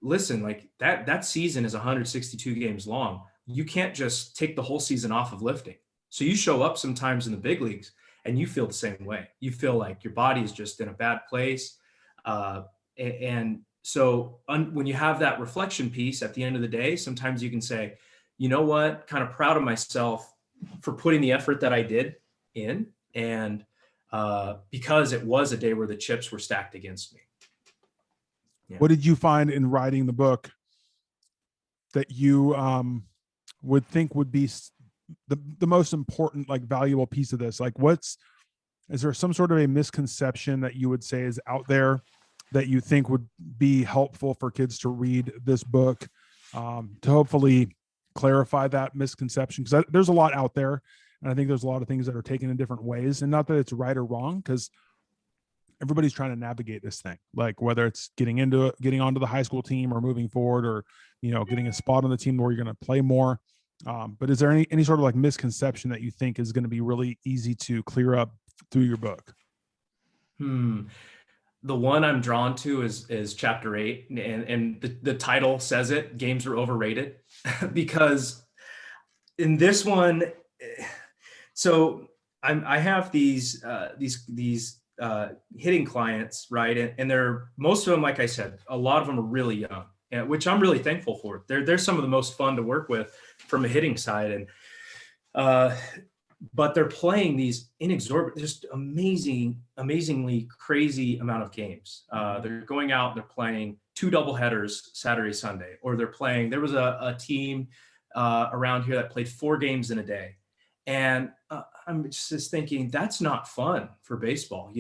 listen, like that season is 162 games long. You can't just take the whole season off of lifting. So you show up sometimes in the big leagues and you feel the same way. You feel like your body is just in a bad place. And when you have that reflection piece at the end of the day, sometimes you can say, you know what, kind of proud of myself for putting the effort that I did in. And because it was a day where the chips were stacked against me. Yeah. What did you find in writing the book that you would think would be the most important, like, valuable piece of this? Like, is there some sort of a misconception that you would say is out there that you think would be helpful for kids to read this book, to hopefully clarify that misconception? Because there's a lot out there, and I think there's a lot of things that are taken in different ways, and not that it's right or wrong, because everybody's trying to navigate this thing, like whether it's getting onto the high school team or moving forward, or, getting a spot on the team where you're going to play more. But is there any sort of like misconception that you think is going to be really easy to clear up through your book? The one I'm drawn to is chapter 8, and the title says it: games are overrated. Because in this one, so I have these hitting clients, right? And they're, most of them, like I said, a lot of them are really young, which I'm really thankful for. They're some of the most fun to work with from a hitting side. And but they're playing these inexorbitant, just amazingly crazy amount of games. They're going out, they're playing 2 doubleheaders Saturday, Sunday, or there was a team around here that played 4 games in a day. And I'm just thinking, that's not fun for baseball.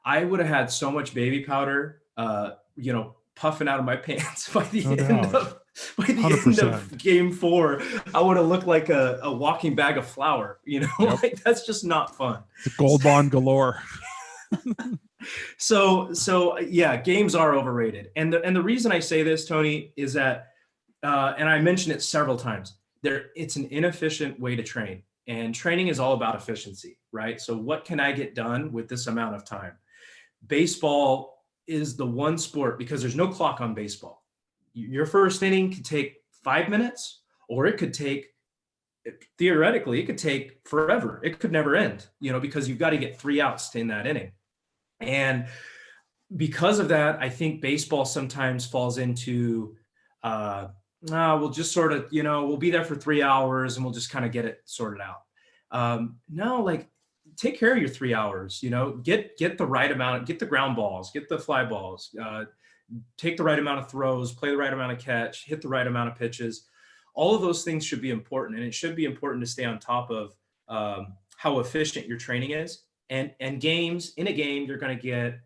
I would have had so much baby powder, puffing out of my pants by the end of game 4. I would have looked like a walking bag of flour, Yep. Like, that's just not fun. It's gold bond galore. So yeah, games are overrated. And the reason I say this, Tony, is that, and I mentioned it several times, it's an inefficient way to train, and training is all about efficiency, right? So what can I get done with this amount of time? Baseball is the one sport, because there's no clock on baseball. Your first inning could take 5 minutes, or it could take, theoretically, it could take forever. It could never end, because you've got to get 3 outs in that inning. And because of that, I think baseball sometimes falls into, we'll just sort of, we'll be there for 3 hours and we'll just kind of get it sorted out. No, like, take care of your 3 hours, get the right amount, get the ground balls, get the fly balls, take the right amount of throws, play the right amount of catch, hit the right amount of pitches. All of those things should be important. And it should be important to stay on top of how efficient your training is. And in a game, you're going to get,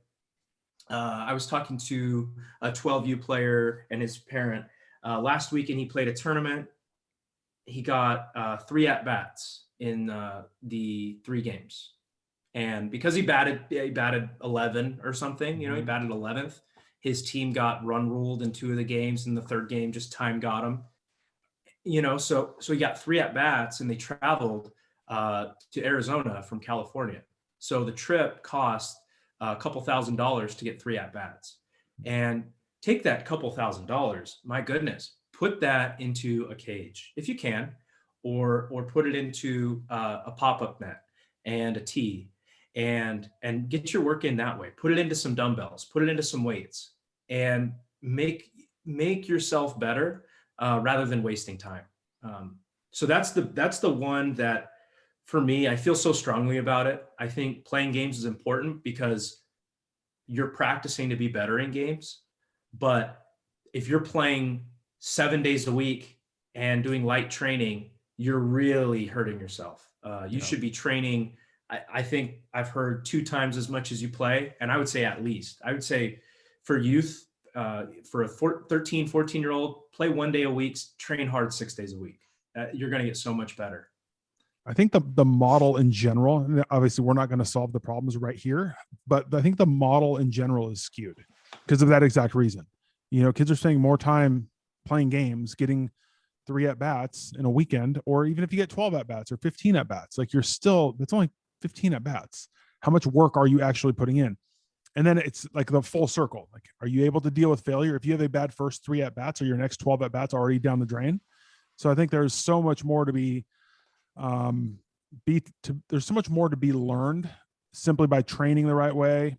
I was talking to a 12U player and his parent last week, and he played a tournament. He got 3 at-bats in the 3 games. And because he batted 11 or something, he batted 11th. His team got run ruled in 2 of the games. In the 3rd game, just time got him. So he got 3 at-bats, and they traveled to Arizona from California. So the trip cost a couple $1,000s to get 3 at-bats. And take that couple $1,000s, my goodness, put that into a cage if you can, or put it into a pop-up net and a tee, and get your work in that way. Put it into some dumbbells, put it into some weights, and make yourself better rather than wasting time. So that's the one that, for me, I feel so strongly about it. I think playing games is important because you're practicing to be better in games. But if you're playing 7 days a week and doing light training, you're really hurting yourself. You should be training. I think I've heard 2 times as much as you play. And I would say at least. I would say for youth, for a 13, 14-year-old, play 1 day a week, train hard 6 days a week. You're going to get so much better. I think the model in general, and obviously we're not going to solve the problems right here, but I think the model in general is skewed because of that exact reason. Kids are spending more time playing games, getting 3 at-bats in a weekend, or even if you get 12 at-bats or 15 at-bats, like that's only 15 at-bats. How much work are you actually putting in? And then it's like the full circle. Like, are you able to deal with failure? If you have a bad first 3 at-bats, or your next 12 at-bats already down the drain? So I think there's so much more to be there's so much more to be learned simply by training the right way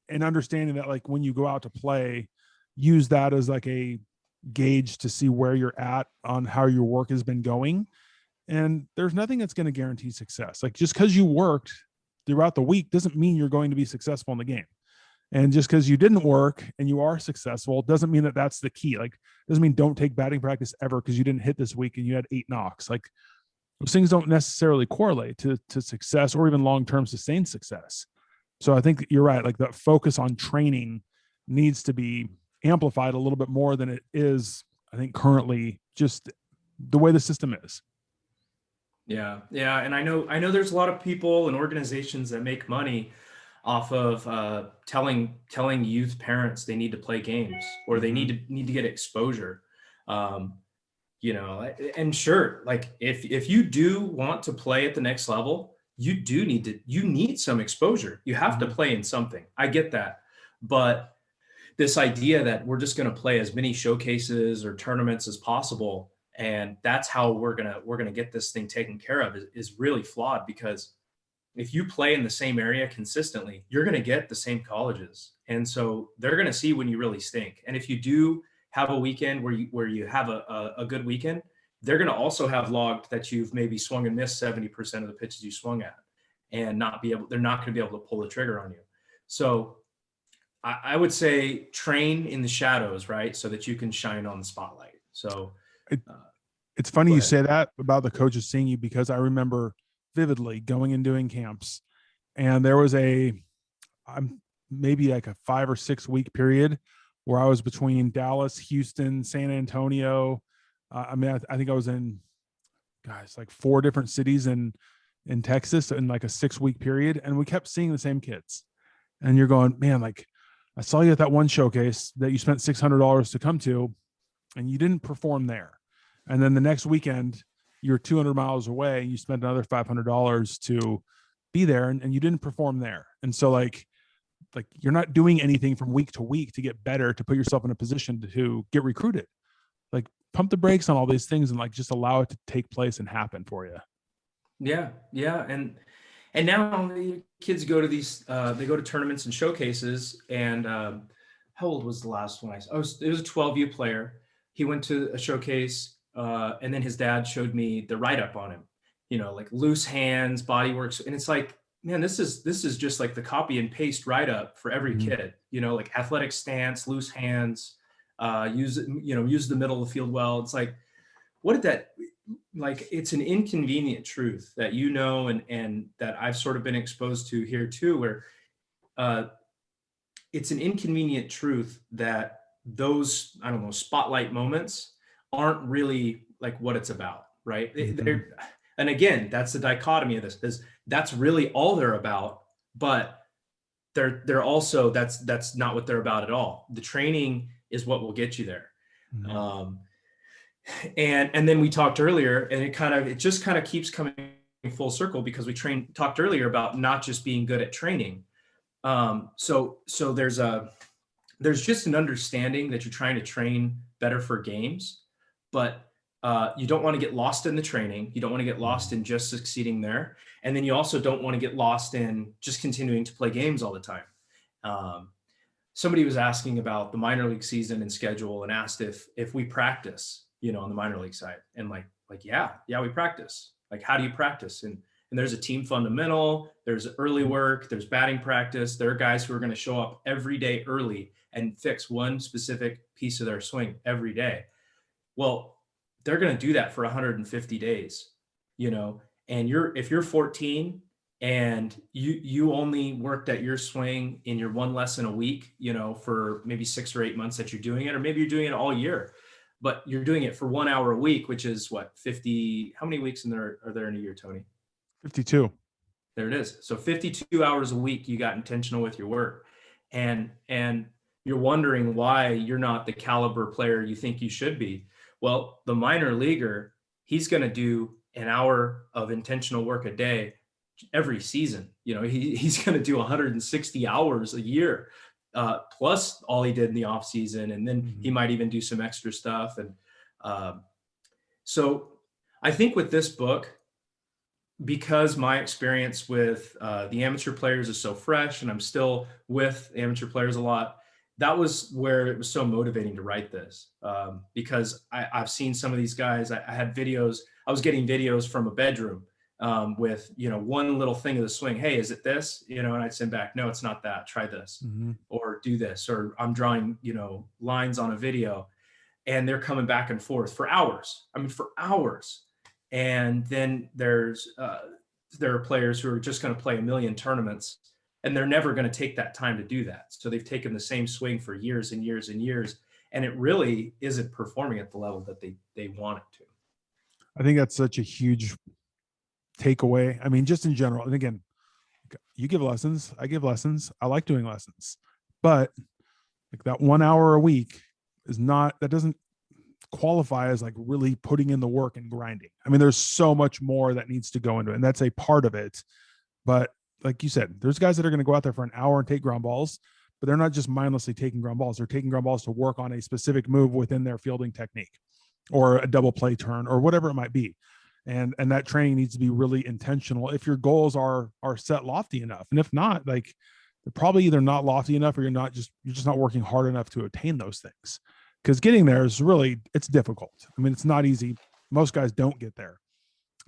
and understanding that like when you go out to play, use that as like a gauge to see where you're at on how your work has been going. And there's nothing that's going to guarantee success. Like just because you worked throughout the week doesn't mean you're going to be successful in the game. And just because you didn't work and you are successful doesn't mean that that's the key. Like doesn't mean don't take batting practice ever because you didn't hit this week and you had 8 knocks. Like those things don't necessarily correlate to success or even long-term sustained success. So I think you're right. Like the focus on training needs to be amplified a little bit more than it is, I think, currently, just the way the system is. Yeah. Yeah. And I know there's a lot of people and organizations that make money off of telling youth parents they need to play games or they need to get exposure. You know, and sure, like if you do want to play at the next level, you need some exposure. You have to play in something. I get that. But this idea that we're just going to play as many showcases or tournaments as possible, and that's how we're going to get this thing taken care of is really flawed, because if you play in the same area consistently, you're going to get the same colleges. And so they're going to see when you really stink. And if you do have a weekend where you have a good weekend, they're going to also have logged that you've maybe swung and missed 70% of the pitches you swung at, and they're not going to be able to pull the trigger on you. So I would say train in the shadows, right? So that you can shine on the spotlight. So it's funny you say that about the coaches seeing you, because I remember vividly going and doing camps, and there was maybe like a 5 or 6 week period where I was between Dallas, Houston, San Antonio. I think I was in, like 4 different cities in Texas in like a 6 week period. And we kept seeing the same kids. And you're going, man, like I saw you at that one showcase that you spent $600 to come to, and you didn't perform there. And then the next weekend, you're 200 miles away and you spent another $500 to be there, and you didn't perform there. And so like you're not doing anything from week to week to get better, to put yourself in a position to get recruited. Like pump the brakes on all these things and like just allow it to take place and happen for you. Yeah. Yeah. And now the kids go to they go to tournaments and showcases. And how old was the last one? It was a 12U player. He went to a showcase, and then his dad showed me the write-up on him, like loose hands, body works. And it's like, man, this is just like the copy and paste write-up for every kid, like athletic stance, loose hands, use the middle of the field well. It's like, what did that, like, it's an inconvenient truth that, and that I've sort of been exposed to here too, where it's an inconvenient truth that those, I don't know, spotlight moments aren't really like what it's about, right? And again, that's the dichotomy of this, is that's really all they're about, but they're also, that's not what they're about at all. The training is what will get you there. And then we talked earlier, and it just kind of keeps coming full circle, because we talked earlier about not just being good at training. So there's just an understanding that you're trying to train better for games, but you don't want to get lost in the training. You don't want to get lost in just succeeding there. And then you also don't want to get lost in just continuing to play games all the time. Somebody was asking about the minor league season and schedule, and asked if we practice, on the minor league side. And like, yeah, we practice. Like, how do you practice? And there's a team fundamental, there's early work, there's batting practice. There are guys who are going to show up every day early and fix one specific piece of their swing every day. Well, they're going to do that for 150 days, and if you're 14 and you only worked at your swing in your one lesson a week, for maybe 6 or 8 months that you're doing it, or maybe you're doing it all year, but you're doing it for 1 hour a week, which is what, 50, how many weeks are there in a year, Tony? 52. There it is. So 52 hours a week, you got intentional with your work, and you're wondering why you're not the caliber player you think you should be. Well, the minor leaguer, he's going to do an hour of intentional work a day every season. He's going to do 160 hours a year, plus all he did in the off season. And then he might even do some extra stuff. And so I think with this book, because my experience with the amateur players is so fresh, and I'm still with amateur players a lot, that was where it was so motivating to write this, because I've seen some of these guys. I had videos. I was getting videos from a bedroom with, one little thing of the swing. Hey, is it this? And I'd send back, no, it's not that. Try this, or do this, or I'm drawing, lines on a video, and they're coming back and forth for hours. I mean, for hours. And then there are players who are just going to play a million tournaments, and they're never going to take that time to do that. So they've taken the same swing for years and years and years, and it really isn't performing at the level that they want it to. I think that's such a huge takeaway. I mean, just in general, and again, you give lessons, I give lessons. I like doing lessons, but like that 1 hour a week that doesn't qualify as like really putting in the work and grinding. I mean, there's so much more that needs to go into it, and that's a part of it. But like you said, there's guys that are going to go out there for an hour and take ground balls, but they're not just mindlessly taking ground balls. They're taking ground balls to work on a specific move within their fielding technique, or a double play turn, or whatever it might be. And that training needs to be really intentional if your goals are set lofty enough. And if not, like, they're probably either not lofty enough, or you're just not working hard enough to attain those things. Because getting there is really, it's difficult. I mean, it's not easy. Most guys don't get there.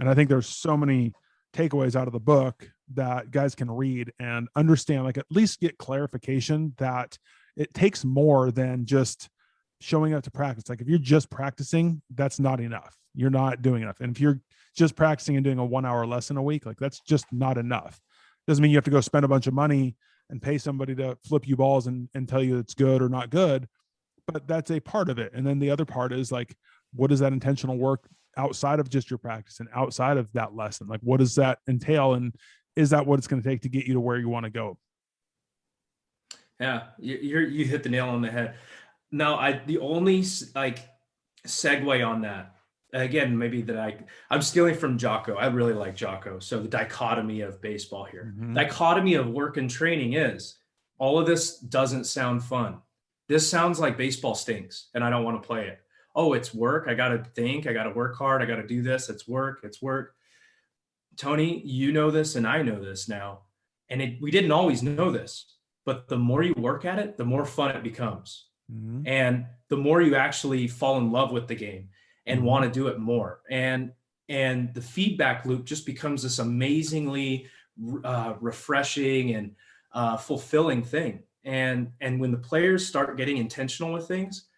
And I think there's so many takeaways out of the book that guys can read and understand, like at least get clarification that it takes more than just showing up to practice. Like if you're just practicing, that's not enough. You're not doing enough. And if you're just practicing and doing a 1 hour lesson a week, like that's just not enough. Doesn't mean you have to go spend a bunch of money and pay somebody to flip you balls and tell you it's good or not good, but that's a part of it. And then the other part is like, what is that intentional work outside of just your practice and outside of that lesson? Like, what does that entail? And is that what it's going to take to get you to where you want to go? Yeah, you hit the nail on the head. Now, the only like segue on that, again, maybe that I'm stealing from Jocko. I really like Jocko. So the dichotomy of baseball here, dichotomy of work and training is all of this doesn't sound fun. This sounds like baseball stinks, and I don't want to play it. Oh, it's work. I got to think. I got to work hard. I got to do this. It's work. It's work. Tony, you know this, and I know this now. And we didn't always know this, but the more you work at it, the more fun it becomes. And the more you actually fall in love with the game and want to do it more. And the feedback loop just becomes this amazingly refreshing and fulfilling thing. And when the players start getting intentional with things,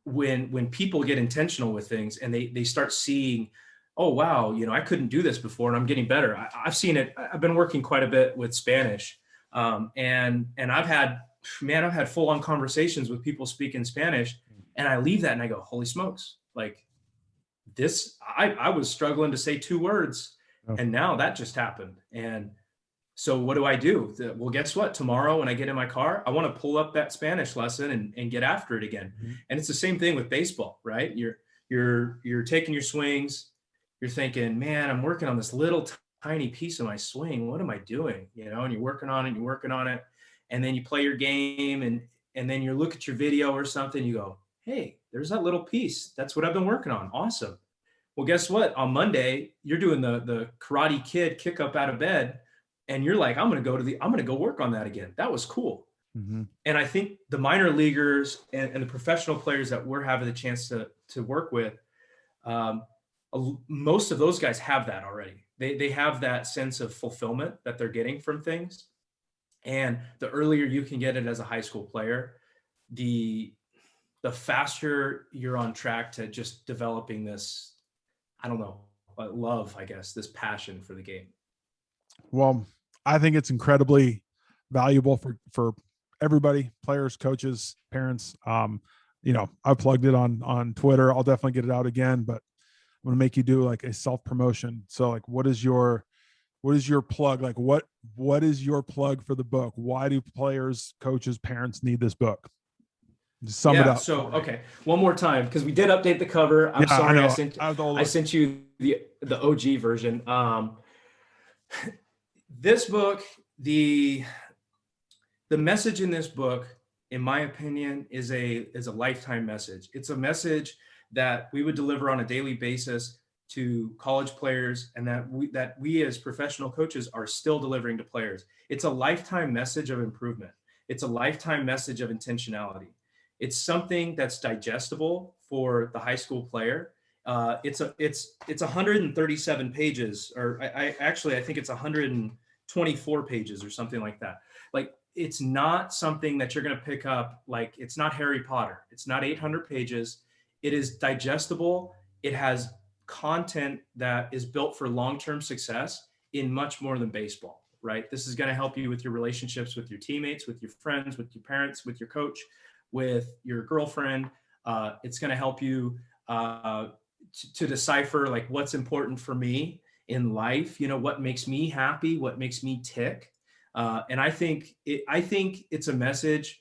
when people get intentional with things and they start seeing, oh, wow, I couldn't do this before and I'm getting better. I've seen it. I've been working quite a bit with Spanish. And I've had full on conversations with people speaking Spanish, and I leave that and I go, holy smokes, like this, I was struggling to say 2 words, and now that just happened. And so what do? Well, guess what? Tomorrow when I get in my car, I want to pull up that Spanish lesson and get after it again. And it's the same thing with baseball, right? You're taking your swings. You're thinking, man, I'm working on this little tiny piece of my swing. What am I doing? And you're working on it. And then you play your game, and then you look at your video or something. You go, hey, there's that little piece. That's what I've been working on. Awesome. Well, guess what? On Monday, you're doing the Karate Kid kick up out of bed. And you're like, I'm going to go work on that again. That was cool. And I think the minor leaguers and the professional players that we're having the chance to work with, most of those guys have that already. They have that sense of fulfillment that they're getting from things. And the earlier you can get it as a high school player, the faster you're on track to just developing this, I don't know, love, I guess, this passion for the game. Well, I think it's incredibly valuable for everybody, players, coaches, parents. I plugged it on Twitter. I'll definitely get it out again, but I'm going to make you do like a self-promotion. So like, what is your plug? Like what is your plug for the book? Why do players, coaches, parents need this book? Just sum it up. So, okay. One more time, because we did update the cover. I'm sorry. I sent you the OG version. This book, the message in this book, in my opinion, is a lifetime message. It's a message that we would deliver on a daily basis to college players, and that we as professional coaches are still delivering to players. It's a lifetime message of improvement. It's a lifetime message of intentionality. It's something that's digestible for the high school player. It's 137 pages, or I think it's 124 pages or something like that. Like, it's not something that you're going to pick up. Like, it's not Harry Potter. It's not 800 pages. It is digestible. It has content that is built for long-term success in much more than baseball, right? This is going to help you with your relationships with your teammates, with your friends, with your parents, with your coach, with your girlfriend. It's going to help you to decipher like what's important for me in life, what makes me happy, what makes me tick. And I think it's a message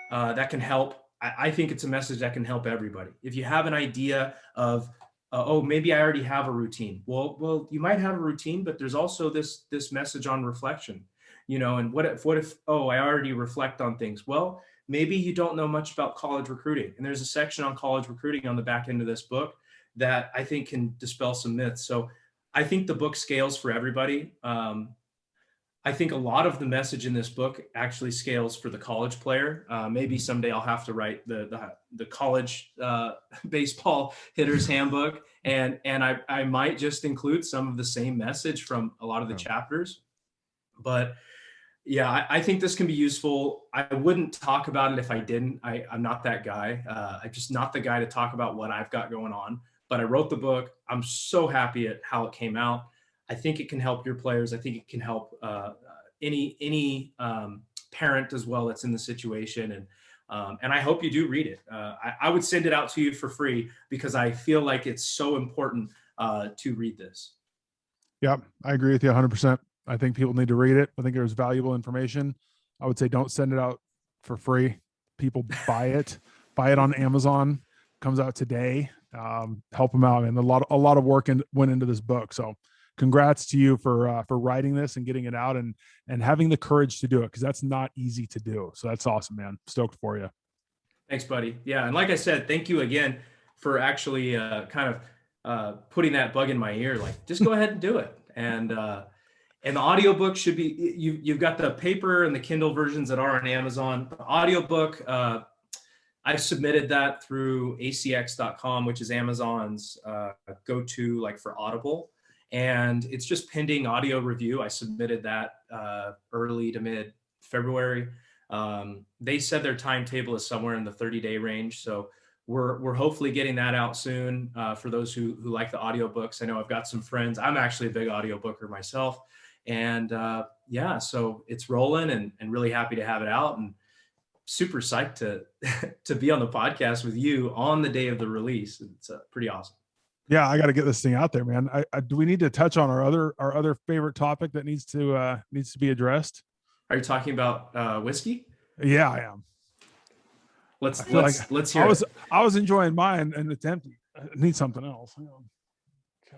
that can help. I think it's a message that can help everybody. If you have an idea of, oh, maybe I already have a routine. Well, you might have a routine, but there's also this message on reflection, and what if, oh, I already reflect on things. Well, maybe you don't know much about college recruiting. And there's a section on college recruiting on the back end of this book that I think can dispel some myths. So I think the book scales for everybody. I think a lot of the message in this book actually scales for the college player. Maybe someday I'll have to write the college baseball hitter's handbook, and I might just include some of the same message from a lot of the chapters. But yeah, I think this can be useful. I wouldn't talk about it if I didn't. I'm not that guy. I'm just not the guy to talk about what I've got going on. But I wrote the book. I'm so happy at how it came out. I think it can help your players. I think it can help any parent as well that's in the situation. And I hope you do read it. I would send it out to you for free because I feel like it's so important to read this. Yeah, I agree with you 100%. I think people need to read it. I think there's valuable information. I would say don't send it out for free. People buy it. Buy it on Amazon. Comes out today. Help them out. And a lot of work went into this book. So congrats to you for writing this and getting it out and having the courage to do it, because that's not easy to do. So that's awesome, man. Stoked for you. Thanks, buddy. Yeah, and like I said, thank you again for actually kind of putting that bug in my ear. Like, just go ahead and do it. And the audiobook should be, you've got the paper and the Kindle versions that are on Amazon. The audiobook, I've submitted that through acx.com, which is Amazon's go-to like for Audible. And it's just pending audio review. I submitted that early to mid February. They said their timetable is somewhere in the 30-day range. So we're hopefully getting that out soon for those who like the audiobooks. I know I've got some friends. I'm actually a big audiobooker myself. And yeah, so it's rolling and really happy to have it out, and super psyched to be on the podcast with you on the day of the release. It's pretty awesome. Yeah, I got to get this thing out there, man. Do we need to touch on our other favorite topic that needs to be addressed? Are you talking about whiskey? Yeah, I am. Let's hear it. I was enjoying mine and it's empty. I need something else.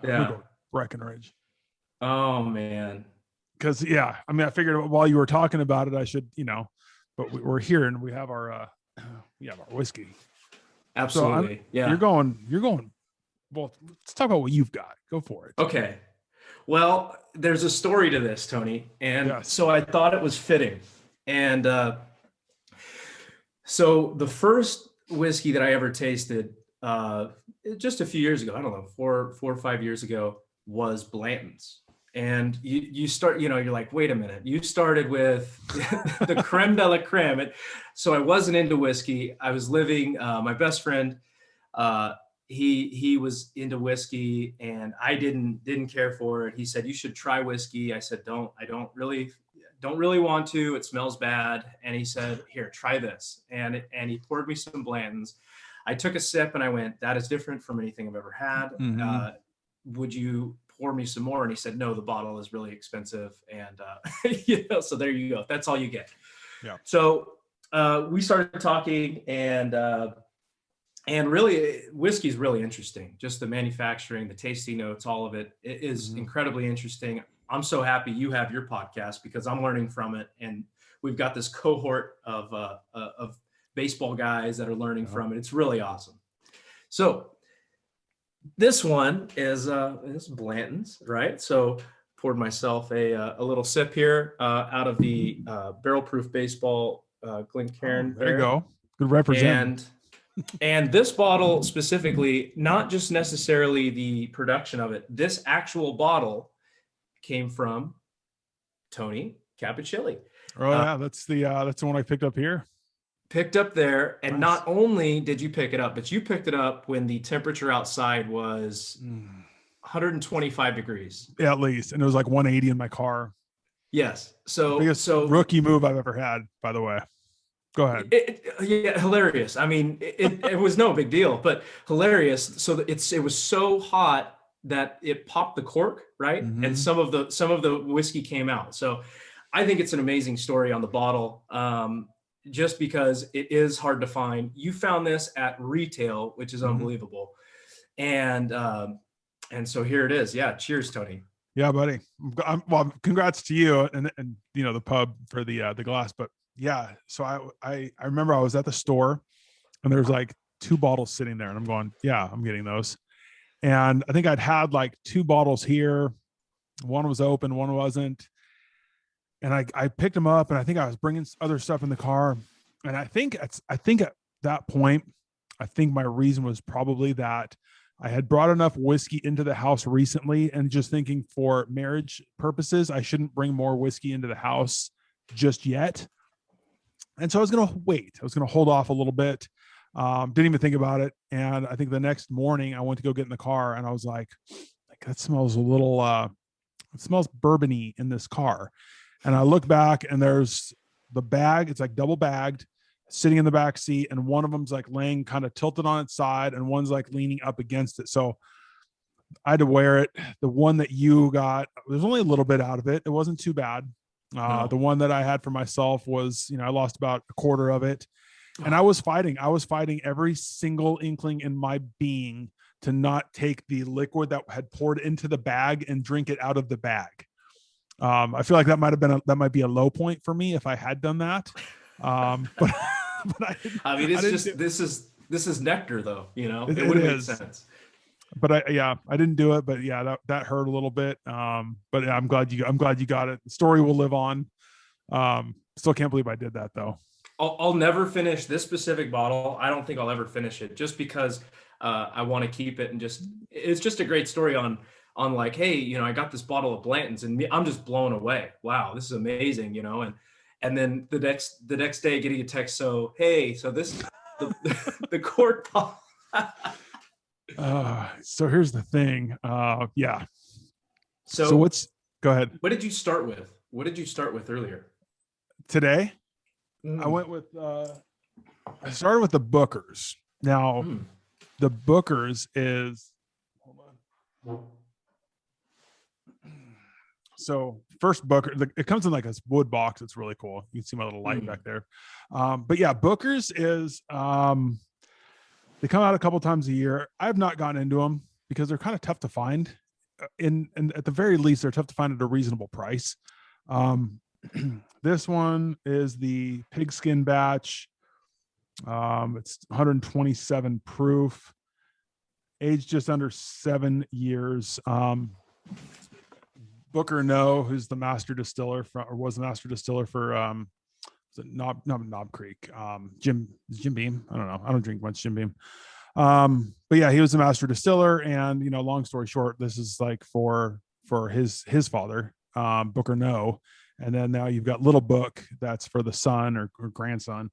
Yeah. Breckenridge. Oh man. Because I figured while you were talking about it, I should, but we're here and we have our whiskey. Absolutely. So yeah. You're going. Well, let's talk about what you've got. Go for it. Okay. Well, there's a story to this, Tony. And so I thought it was fitting. And so the first whiskey that I ever tasted just a few years ago, I don't know, 4 or 5 years ago, was Blanton's. And you start, you're like, wait a minute, you started with the creme de la creme. So I wasn't into whiskey. I was living, my best friend, he was into whiskey and I didn't care for it. He said, you should try whiskey. I said, I don't really want to, it smells bad. And he said, here, try this. And he poured me some Blanton's. I took a sip and I went, that is different from anything I've ever had. Mm-hmm. Would you pour me some more? And he said, no, the bottle is really expensive. And, so there you go. That's all you get. Yeah. So we started talking and really, whiskey is really interesting. Just the manufacturing, the tasty notes, all of it is incredibly interesting. I'm so happy you have your podcast because I'm learning from it. And we've got this cohort of baseball guys that are learning from it. It's really awesome. So This one is Blanton's, right? So poured myself a little sip here out of the barrel proof baseball Oh, Glencairn there you there. go. Good representing. And this bottle specifically, not just necessarily the production of it, this actual bottle came from Tony Cappuccilli. Oh Uh, yeah, that's the one I picked up here. Picked up there, and Nice. not only did you pick it up, but you picked it up when the temperature outside was Mm. 125 degrees. Yeah, at least, and it was like 180 in my car. Yes. So Biggest rookie move I've ever had, by the way. Go ahead. yeah, hilarious. I mean, it was no big deal, but hilarious. So it was so hot that it popped the cork, right? And Mm-hmm. some of the whiskey came out. So I think it's an amazing story on the bottle, just because it is hard to find. You found this at retail, which is Mm-hmm. unbelievable, and so here it is. Yeah, cheers, Tony. Yeah, buddy. Well, congrats to you and the pub for the glass. But yeah, so I remember I was at the store and there was like two bottles sitting there, and I'm going, yeah, I'm getting those. And I think I'd had like two bottles here. One was open, one wasn't. And I picked them up, and I think I was bringing other stuff in the car. And I think at that point, I think my reason was probably that I had brought enough whiskey into the house recently, and just thinking for marriage purposes, I shouldn't bring more whiskey into the house just yet. And so I was going to wait. I was going to hold off a little bit. Didn't even think about it. And I think the next morning I went to go get in the car, and I was like that smells a little, it smells bourbony in this car. And I look back, and there's the bag. It's like double bagged, sitting in the back seat, and one of them's like laying kind of tilted on its side, and one's like leaning up against it. So I had to wear it. The one that you got, there's only a little bit out of it. It wasn't too bad. The No. one that I had for myself was, I lost about a quarter of it. And I Oh, was fighting. I was fighting every single inkling in my being to not take the liquid that had poured into the bag and drink it out of the bag. I feel like that might be a low point for me if I had done that. But but I mean, I it's didn't do just this is nectar, though. it. It It would make is, sense. but I didn't do it. But yeah, that hurt a little bit. But yeah, I'm glad you got it. The story will live on. Still can't believe I did that though. I'll never finish this specific bottle. I don't think I'll ever finish it, just because I want to keep it, and just it's just a great story on like, hey, I got this bottle of Blanton's, and I'm just blown away. Wow, this is amazing, and then the next day getting a text, so hey, so this the the cork bottle. So here's the thing. Yeah. So So go ahead. what did you start with? What did you start with earlier? Today, I Mm, went with, I started with the Bookers. Now, mm, the Bookers is, hold on. So first Booker, it comes in like a wood box. It's really cool. You can see my little light mm. back there. But yeah, Bookers is, they come out a couple times a year. I've not gotten into them because they're kind of tough to find. And at the very least, they're tough to find at a reasonable price. Um, this one is the pigskin batch. It's 127 proof, aged just under 7 years. Booker No, who's the master distiller or was the master distiller for is it Knob Creek? Jim Beam. I don't know. I don't drink much Jim Beam. But yeah, he was a master distiller, and long story short, this is like for his father, Booker No, and then now you've got Little Book, that's for the son or grandson.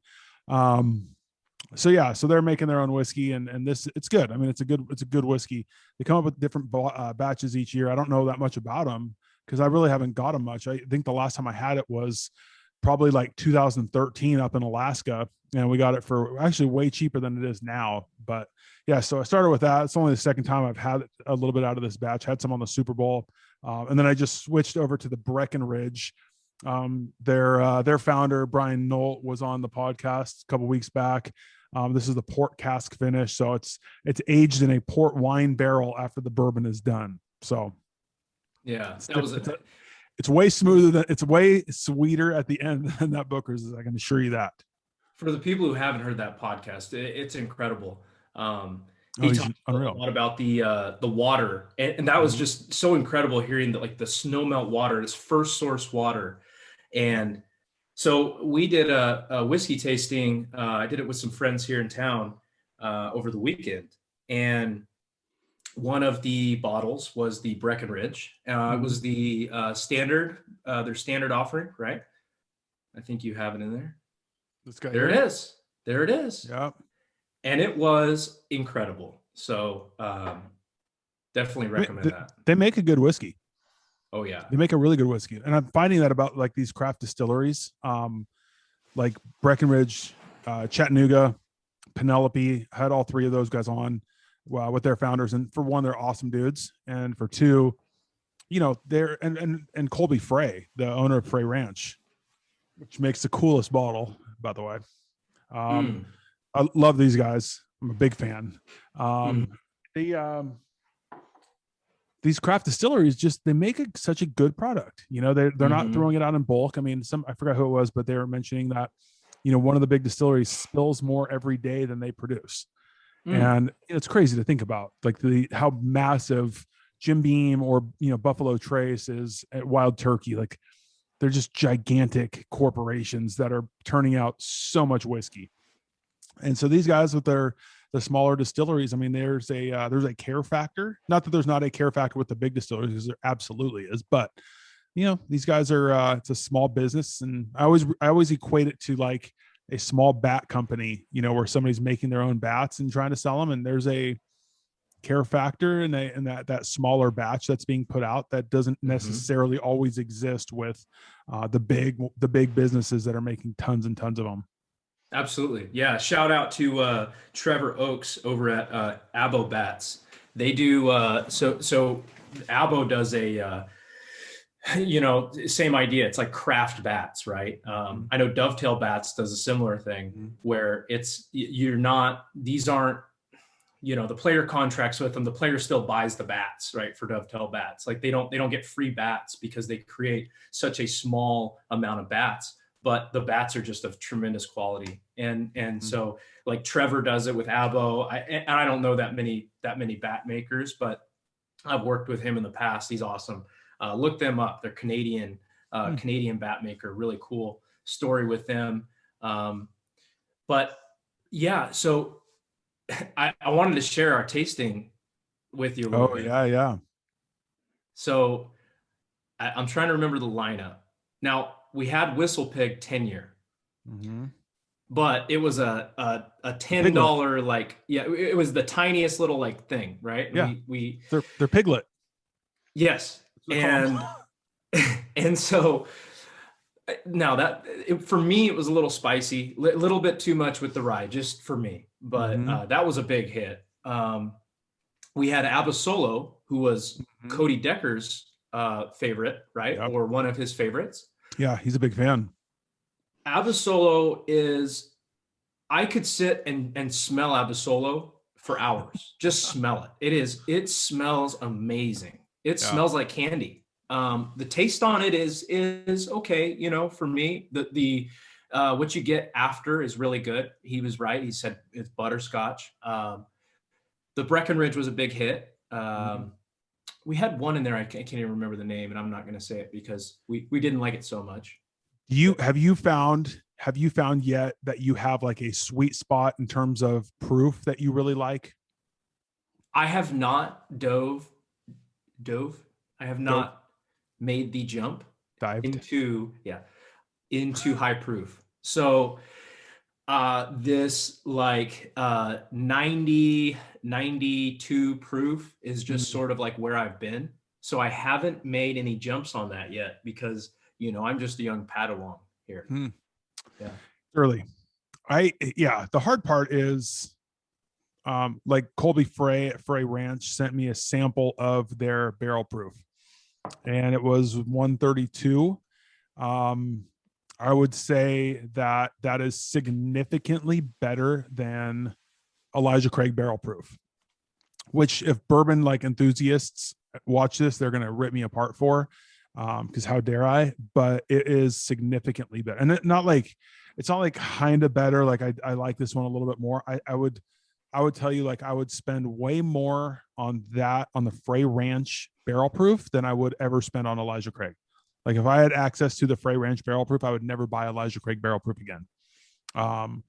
Um, so yeah, so they're making their own whiskey, and this, it's good. I mean, it's a good whiskey. They come up with different batches each year. I don't know that much about them because I really haven't got them much. I think the last time I had it was probably like 2013 up in Alaska, and we got it for actually way cheaper than it is now. But yeah, so I started with that. It's only the second time I've had a little bit out of this batch. Had some on the Super Bowl, and then I just switched over to the Breckenridge. Their founder Brian Nolt was on the podcast a couple weeks back. This is the port cask finish, so it's aged in a port wine barrel after the bourbon is done. So Yeah, it's that was it's way smoother it's way sweeter at the end than that Booker's is. I can assure you that. for the people who haven't heard that podcast. It's incredible. Oh, He he's talked a unreal. lot about the water, and that was Mhm. just so incredible hearing that, like, the snowmelt water, its first source water. And so we did a whiskey tasting. I did it with some friends here in town over the weekend, and one of the bottles was the Breckenridge. It Mhm. was the standard, their standard offering, right? I think you have it in there. This guy There it here. is. There it is. Yeah. And it was incredible. So definitely I mean, recommend that. they make a good whiskey. Oh yeah. They make a really good whiskey, and I'm finding that about like these craft distilleries, like Breckenridge, Chattanooga, Penelope. Had all three of those guys on with their founders, and for one, they're awesome dudes, and for two, they're and Colby Frey, the owner of Frey Ranch, which makes the coolest bottle, by the way. Um, Mm, I love these guys. I'm a big fan. mm, The These craft distilleries they make such a good product. They're not mm-hmm, throwing it out in bulk. I mean, I forgot who it was, but they were mentioning that one of the big distilleries spills more every day than they produce, mm. and it's crazy to think about, like how massive Jim Beam or Buffalo Trace is at Wild Turkey. Like they're just gigantic corporations that are turning out so much whiskey. And so these guys with the smaller distilleries, I mean, there's a care factor. Not that there's not a care factor with the big distilleries, because there absolutely is. But these guys are it's a small business, and I always equate it to like a small bat company, where somebody's making their own bats and trying to sell them, and there's a care factor in that smaller batch that's being put out that doesn't Mm-hmm. necessarily always exist with the big businesses that are making tons and tons of them. Absolutely. Yeah. Shout out to Trevor Oakes over at Abo Bats. They do so Abo does a same idea. It's like craft bats, right? Mm-hmm. I know Dovetail Bats does a similar thing where you're not, these aren't, the player contracts with them, the player still buys the bats, right? For Dovetail Bats. Like they don't get free bats because they create such a small amount of bats, but the bats are just of tremendous quality. And Mm-hmm. so like Trevor does it with Abo. And I don't know that many bat makers, but I've worked with him in the past. He's awesome. Look them up. They're Canadian, Canadian bat maker. Really cool story with them. Um, but yeah, so I wanted to share our tasting with you a little Oh bit. yeah, yeah. So I'm trying to remember the lineup. Now we had Whistle Pig 10-year, Mm-hmm. but it was a The piglet. $10 like, yeah, it was the tiniest little like thing, right? And Yeah, we they're piglet. yes. That's what they call them. And and so now for me it was a little spicy, a little bit too much with the rye, just for me. But Mm-hmm. that was a big hit. We had Abasolo, who was Mm-hmm. Cody Decker's favorite, right, Yep. or one of his favorites. Yeah, he's a big fan. Abasolo is, I could sit and smell Abasolo for hours. Just smell it. It smells amazing. It Yeah. smells like candy. The taste on it is okay, for me. The what you get after is really good. He was right. He said it's butterscotch. The Breckenridge was a big hit. Mm-hmm. We had one in there. I can't even remember the name, and I'm not going to say it because we didn't like it so much. Have you found yet that you have like a sweet spot in terms of proof that you really like? I have not dove. I have Dove not made the jump dived. into high proof. So this like 90 92 proof is just Mm. sort of like where I've been. So I haven't made any jumps on that yet because I'm just a young Padawan here. Mm. Yeah. Early. The hard part is like Colby Frey at Frey Ranch sent me a sample of their barrel proof, and it was 132. I would say that is significantly better than Elijah Craig barrel proof, which if bourbon like enthusiasts watch this, they're going to rip me apart for, because how dare I? But it is significantly better, and it's not like kind of better. Like I like this one a little bit more. I would tell you, like, I would spend way more on the Frey Ranch barrel proof than I would ever spend on Elijah Craig. Like, if I had access to the Frey Ranch barrel proof, I would never buy Elijah Craig barrel proof again. Um,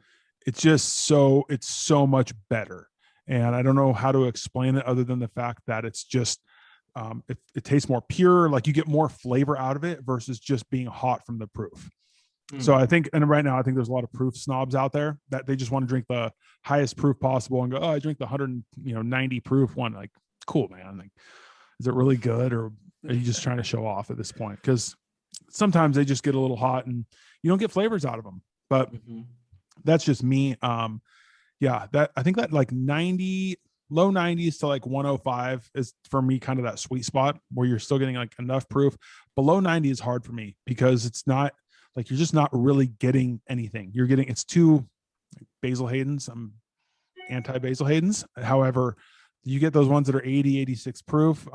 it's so much better. And I don't know how to explain it other than the fact that it's just, it tastes more pure. Like, you get more flavor out of it versus just being hot from the proof. So I think, and right now I think there's a lot of proof snobs out there that they just want to drink the highest proof possible and go, oh, I drink the 190 proof one. Like, cool, man. Like, is it really good, or are you just trying to show off at this point? Because sometimes they just get a little hot and you don't get flavors out of them. But that's just me. Yeah, that I think that like 90, low 90s to like 105 is for me kind of that sweet spot where you're still getting like enough proof. Below 90 is hard for me because it's not like, you're just not really getting anything. You're getting, it's too Basil Hayden's. I'm anti Basil Hayden's. However, you get those ones that are 80, 86 proof.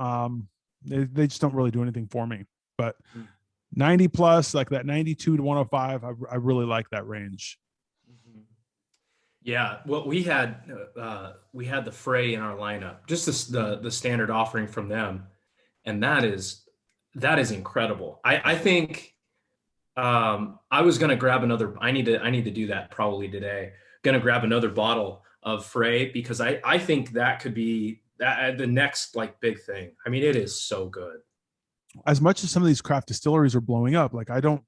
They just don't really do anything for me. But 90 plus, like that 92 to 105, I really like that range. Yeah, well, we had the Frey in our lineup, just the standard offering from them, and that is incredible. I think I was gonna grab another. I need to do that probably today. Gonna grab another bottle of Frey because I think that could be the next like big thing. I mean, it is so good. As much as some of these craft distilleries are blowing up, like I don't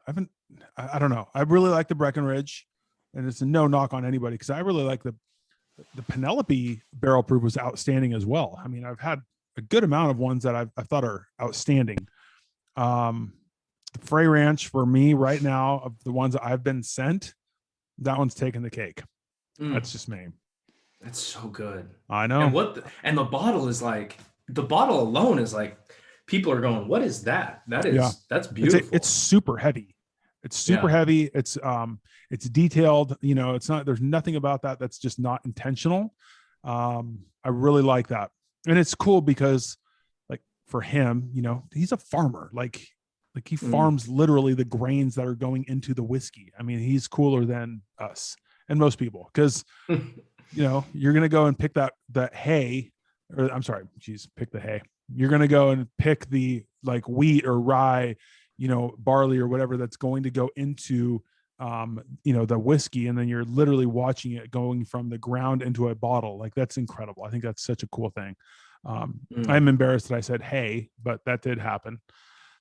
know. I really like the Breckenridge, and it's a no knock on anybody because I really like the Penelope barrel proof was outstanding as well. I mean, I've had a good amount of ones that I thought are outstanding. The Frey Ranch for me right now, of the ones that I've been sent, that one's taking the cake. That's just me. That's so good. I know. And the bottle is like, the bottle alone is like, people are going, what is that? That's beautiful. It's super heavy. It's super heavy. It's detailed. You know, it's not, there's nothing about that that's just not intentional. I really like that. And it's cool because like for him, you know, he's a farmer. Like he farms literally the grains that are going into the whiskey. I mean, he's cooler than us and most people because, you know, you're going to go and pick that hay, or I'm sorry, pick the hay. You're going to go and pick the like wheat or rye, you know, barley or whatever that's going to go into, you know, the whiskey. And then you're literally watching it going from the ground into a bottle. Like, that's incredible. I think that's such a cool thing. I'm embarrassed that I said, hey, but that did happen.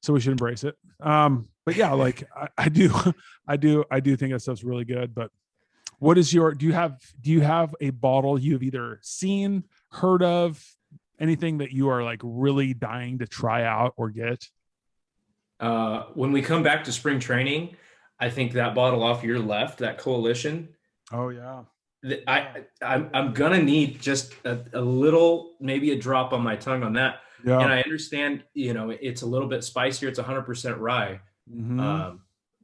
So we should embrace it. But yeah, like I do think that stuff's really good. But what is do you have a bottle you've either seen, heard of, anything that you are like really dying to try out or get? When we come back to spring training, I think that bottle off your left, that Coalition. Oh yeah. I'm gonna need just a little, maybe a drop on my tongue on that. Yeah. And I understand, you know, it's a little bit spicier. It's 100% rye.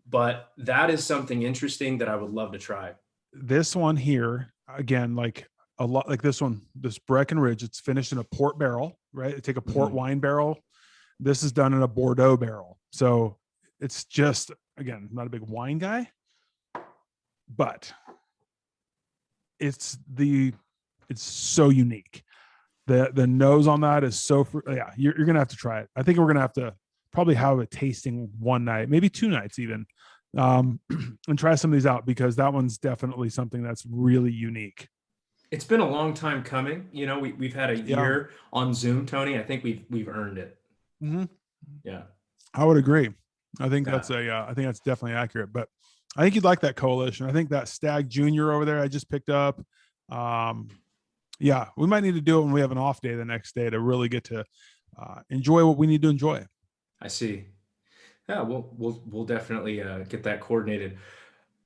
But that is something interesting that I would love to try. This one here, again, like a lot like this one, this Breckenridge, it's finished in a port barrel, right? They take a port wine barrel. This is done in a Bordeaux barrel. So it's just, again, I'm not a big wine guy, but it's so unique. The nose on that is so, yeah, you're going to have to try it. I think we're going to have to probably have a tasting one night, maybe 2 nights even, and try some of these out because that one's definitely something that's really unique. It's been a long time coming. You know, we've had a year on Zoom, Tony. I think we've earned it. Yeah, I would agree. I think that's I think that's definitely accurate. But I think you'd like that Coalition. I think that Stag Junior over there I just picked up. Yeah, we might need to do it when we have an off day the next day to really get to enjoy what we need to enjoy. I see. Yeah, we'll definitely get that coordinated.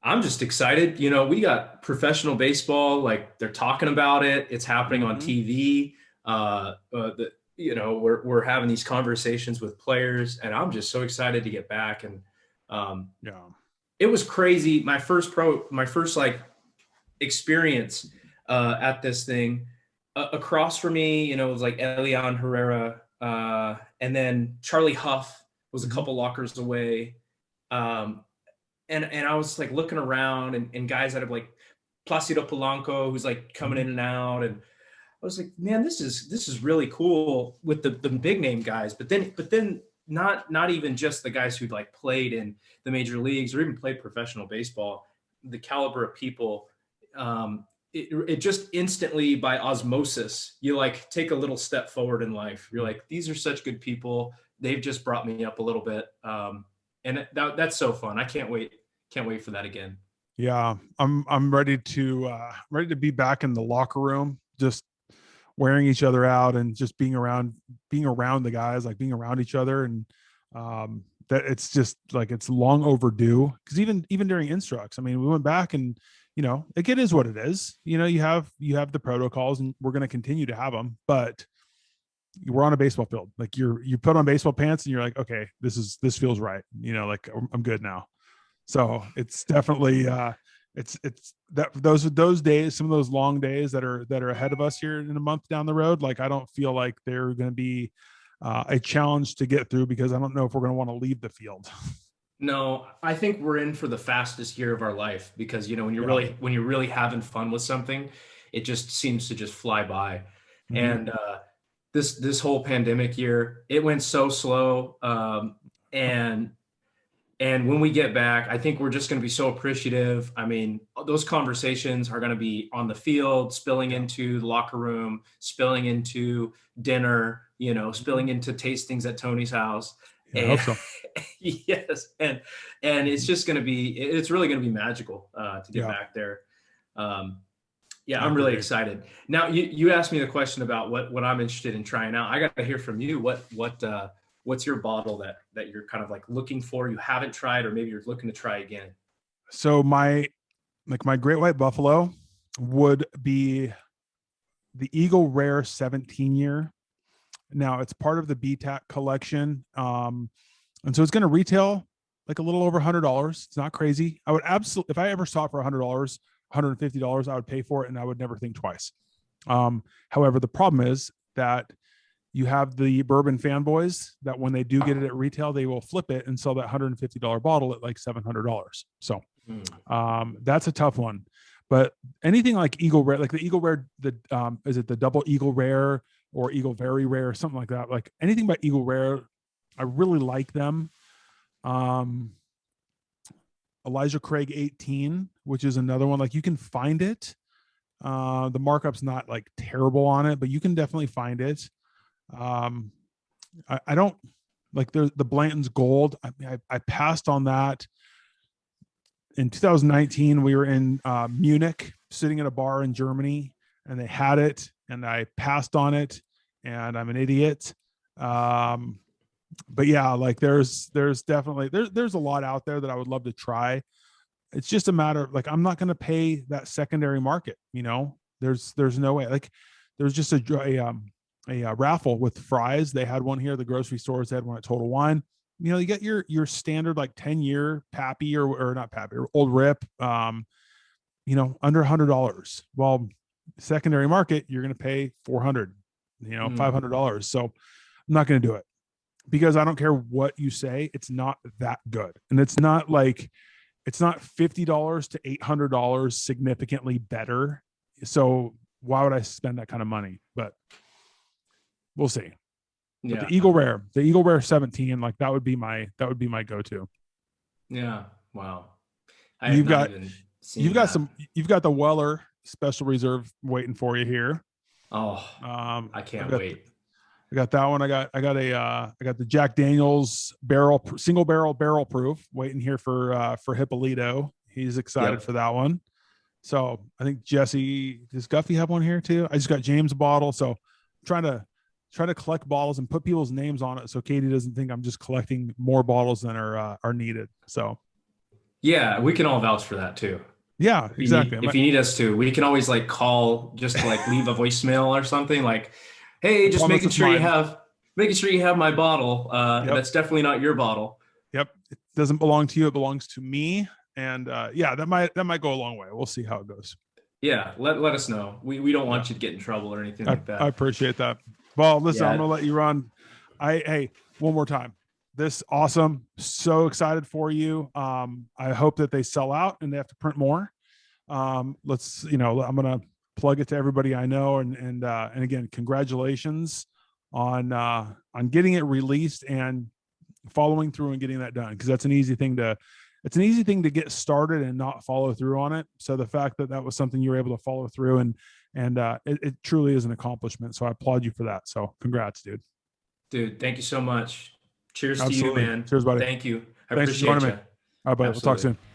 I'm just excited. You know, we got professional baseball, like they're talking about it. It's happening on TV. You know, we're having these conversations with players, and I'm just so excited to get back. And it was crazy. My first like experience at this thing. Across from me, you know, it was like Elian Herrera, and then Charlie Huff was a couple lockers away. And I was like looking around and guys that have like Placido Polanco, who's like coming in and out. And I was like, man, this is really cool with the big name guys. But then not even just the guys who like played in the major leagues or even played professional baseball. The caliber of people, it just instantly by osmosis, you like take a little step forward in life. You're like, these are such good people. They've just brought me up a little bit, and that's so fun. I can't wait for that again. Yeah, I'm ready to be back in the locker room, just wearing each other out and just being around the guys, like being around each other. And that it's just like, it's long overdue. Cause even during instructs, I mean, we went back and, like, it is what it is. You have the protocols, and we're going to continue to have them, but we're on a baseball field. Like, you put on baseball pants and you're like, okay, this feels right. Like, I'm good now. So it's definitely it's that those days, some of those long days that are ahead of us here in a month down the road. Like, I don't feel like they're going to be a challenge to get through, because I don't know if we're going to want to leave the field. No, I think we're in for the fastest year of our life, because when you're Yeah. really having fun with something, it just seems to just fly by. Mm-hmm. And this whole pandemic year, it went so slow. And when we get back, I think we're just going to be so appreciative. I mean, those conversations are going to be on the field, spilling into the locker room, spilling into dinner, spilling into tastings at Tony's house. Yeah, I hope so. Yes, and it's really going to be magical to get Yeah, back there. Yeah, I I'm really agree. excited. Now, you asked me the question about what I'm interested in trying out. I got to hear from you. What's your bottle that you're kind of like looking for, you haven't tried, or maybe you're looking to try again? So my Great White Buffalo would be the Eagle Rare 17 year. Now, it's part of the BTAC collection. And so it's going to retail like a little over $100. It's not crazy. I would absolutely, if I ever saw it for $100, $150, I would pay for it, and I would never think twice. However, the problem is that you have the bourbon fanboys that when they do get it at retail, they will flip it and sell that $150 bottle at like $700. So that's a tough one. But anything like Eagle Rare, like the Eagle Rare, is it the double Eagle Rare or Eagle Very Rare, something like that? Like anything by Eagle Rare, I really like them. Elijah Craig 18, which is another one. Like, you can find it. The markup's not like terrible on it, but you can definitely find it. I don't like the Blanton's Gold. I passed on that. In 2019, we were in Munich, sitting at a bar in Germany, and they had it, and I passed on it, and I'm an idiot. But yeah, like there's definitely there's a lot out there that I would love to try. It's just a matter of, like, I'm not going to pay that secondary market. There's no way. Like, there's just a raffle with Fry's. They had one here. The grocery stores had one at Total Wine. You get your standard like 10-year Pappy or not Pappy or Old Rip, under $100. Well, secondary market, you're going to pay $400, $500. So I'm not going to do it, because I don't care what you say. It's not that good. And it's not $50 to $800 significantly better. So why would I spend that kind of money? But we'll see. But Yeah. the Eagle Rare 17, like that would be my go-to. Yeah. Wow. You've got the Weller Special Reserve waiting for you here. Oh, I can't wait. I got that one. I got the Jack Daniels single barrel proof waiting here for Hippolito. He's excited for that one. So I think Jesse, does Guffey have one here too? I just got James a bottle. So I'm trying to collect bottles and put people's names on it, so Katie doesn't think I'm just collecting more bottles than are needed. So yeah, we can all vouch for that too. Yeah, exactly. If you need us to, we can always like call, just to like leave a voicemail or something, like, hey, just making sure you have my bottle. That's definitely not your bottle. Yep. It doesn't belong to you. It belongs to me. And that might go a long way. We'll see how it goes. Yeah. Let us know. We don't want you to get in trouble or anything like that. I appreciate that. Well, listen, I'm going to let you run. Hey, one more time. This awesome. So excited for you. I hope that they sell out and they have to print more. Let's, I'm going to plug it to everybody I know. And again, congratulations on getting it released and following through and getting that done. Cause it's an easy thing to get started and not follow through on it. So the fact that that was something you were able to follow through and it truly is an accomplishment. So I applaud you for that. So congrats, dude. Dude, thank you so much. Cheers to you, Absolutely. man. Cheers, buddy. Thank you. I Thanks for joining appreciate me. you. All right, buddy. We'll talk Absolutely. soon.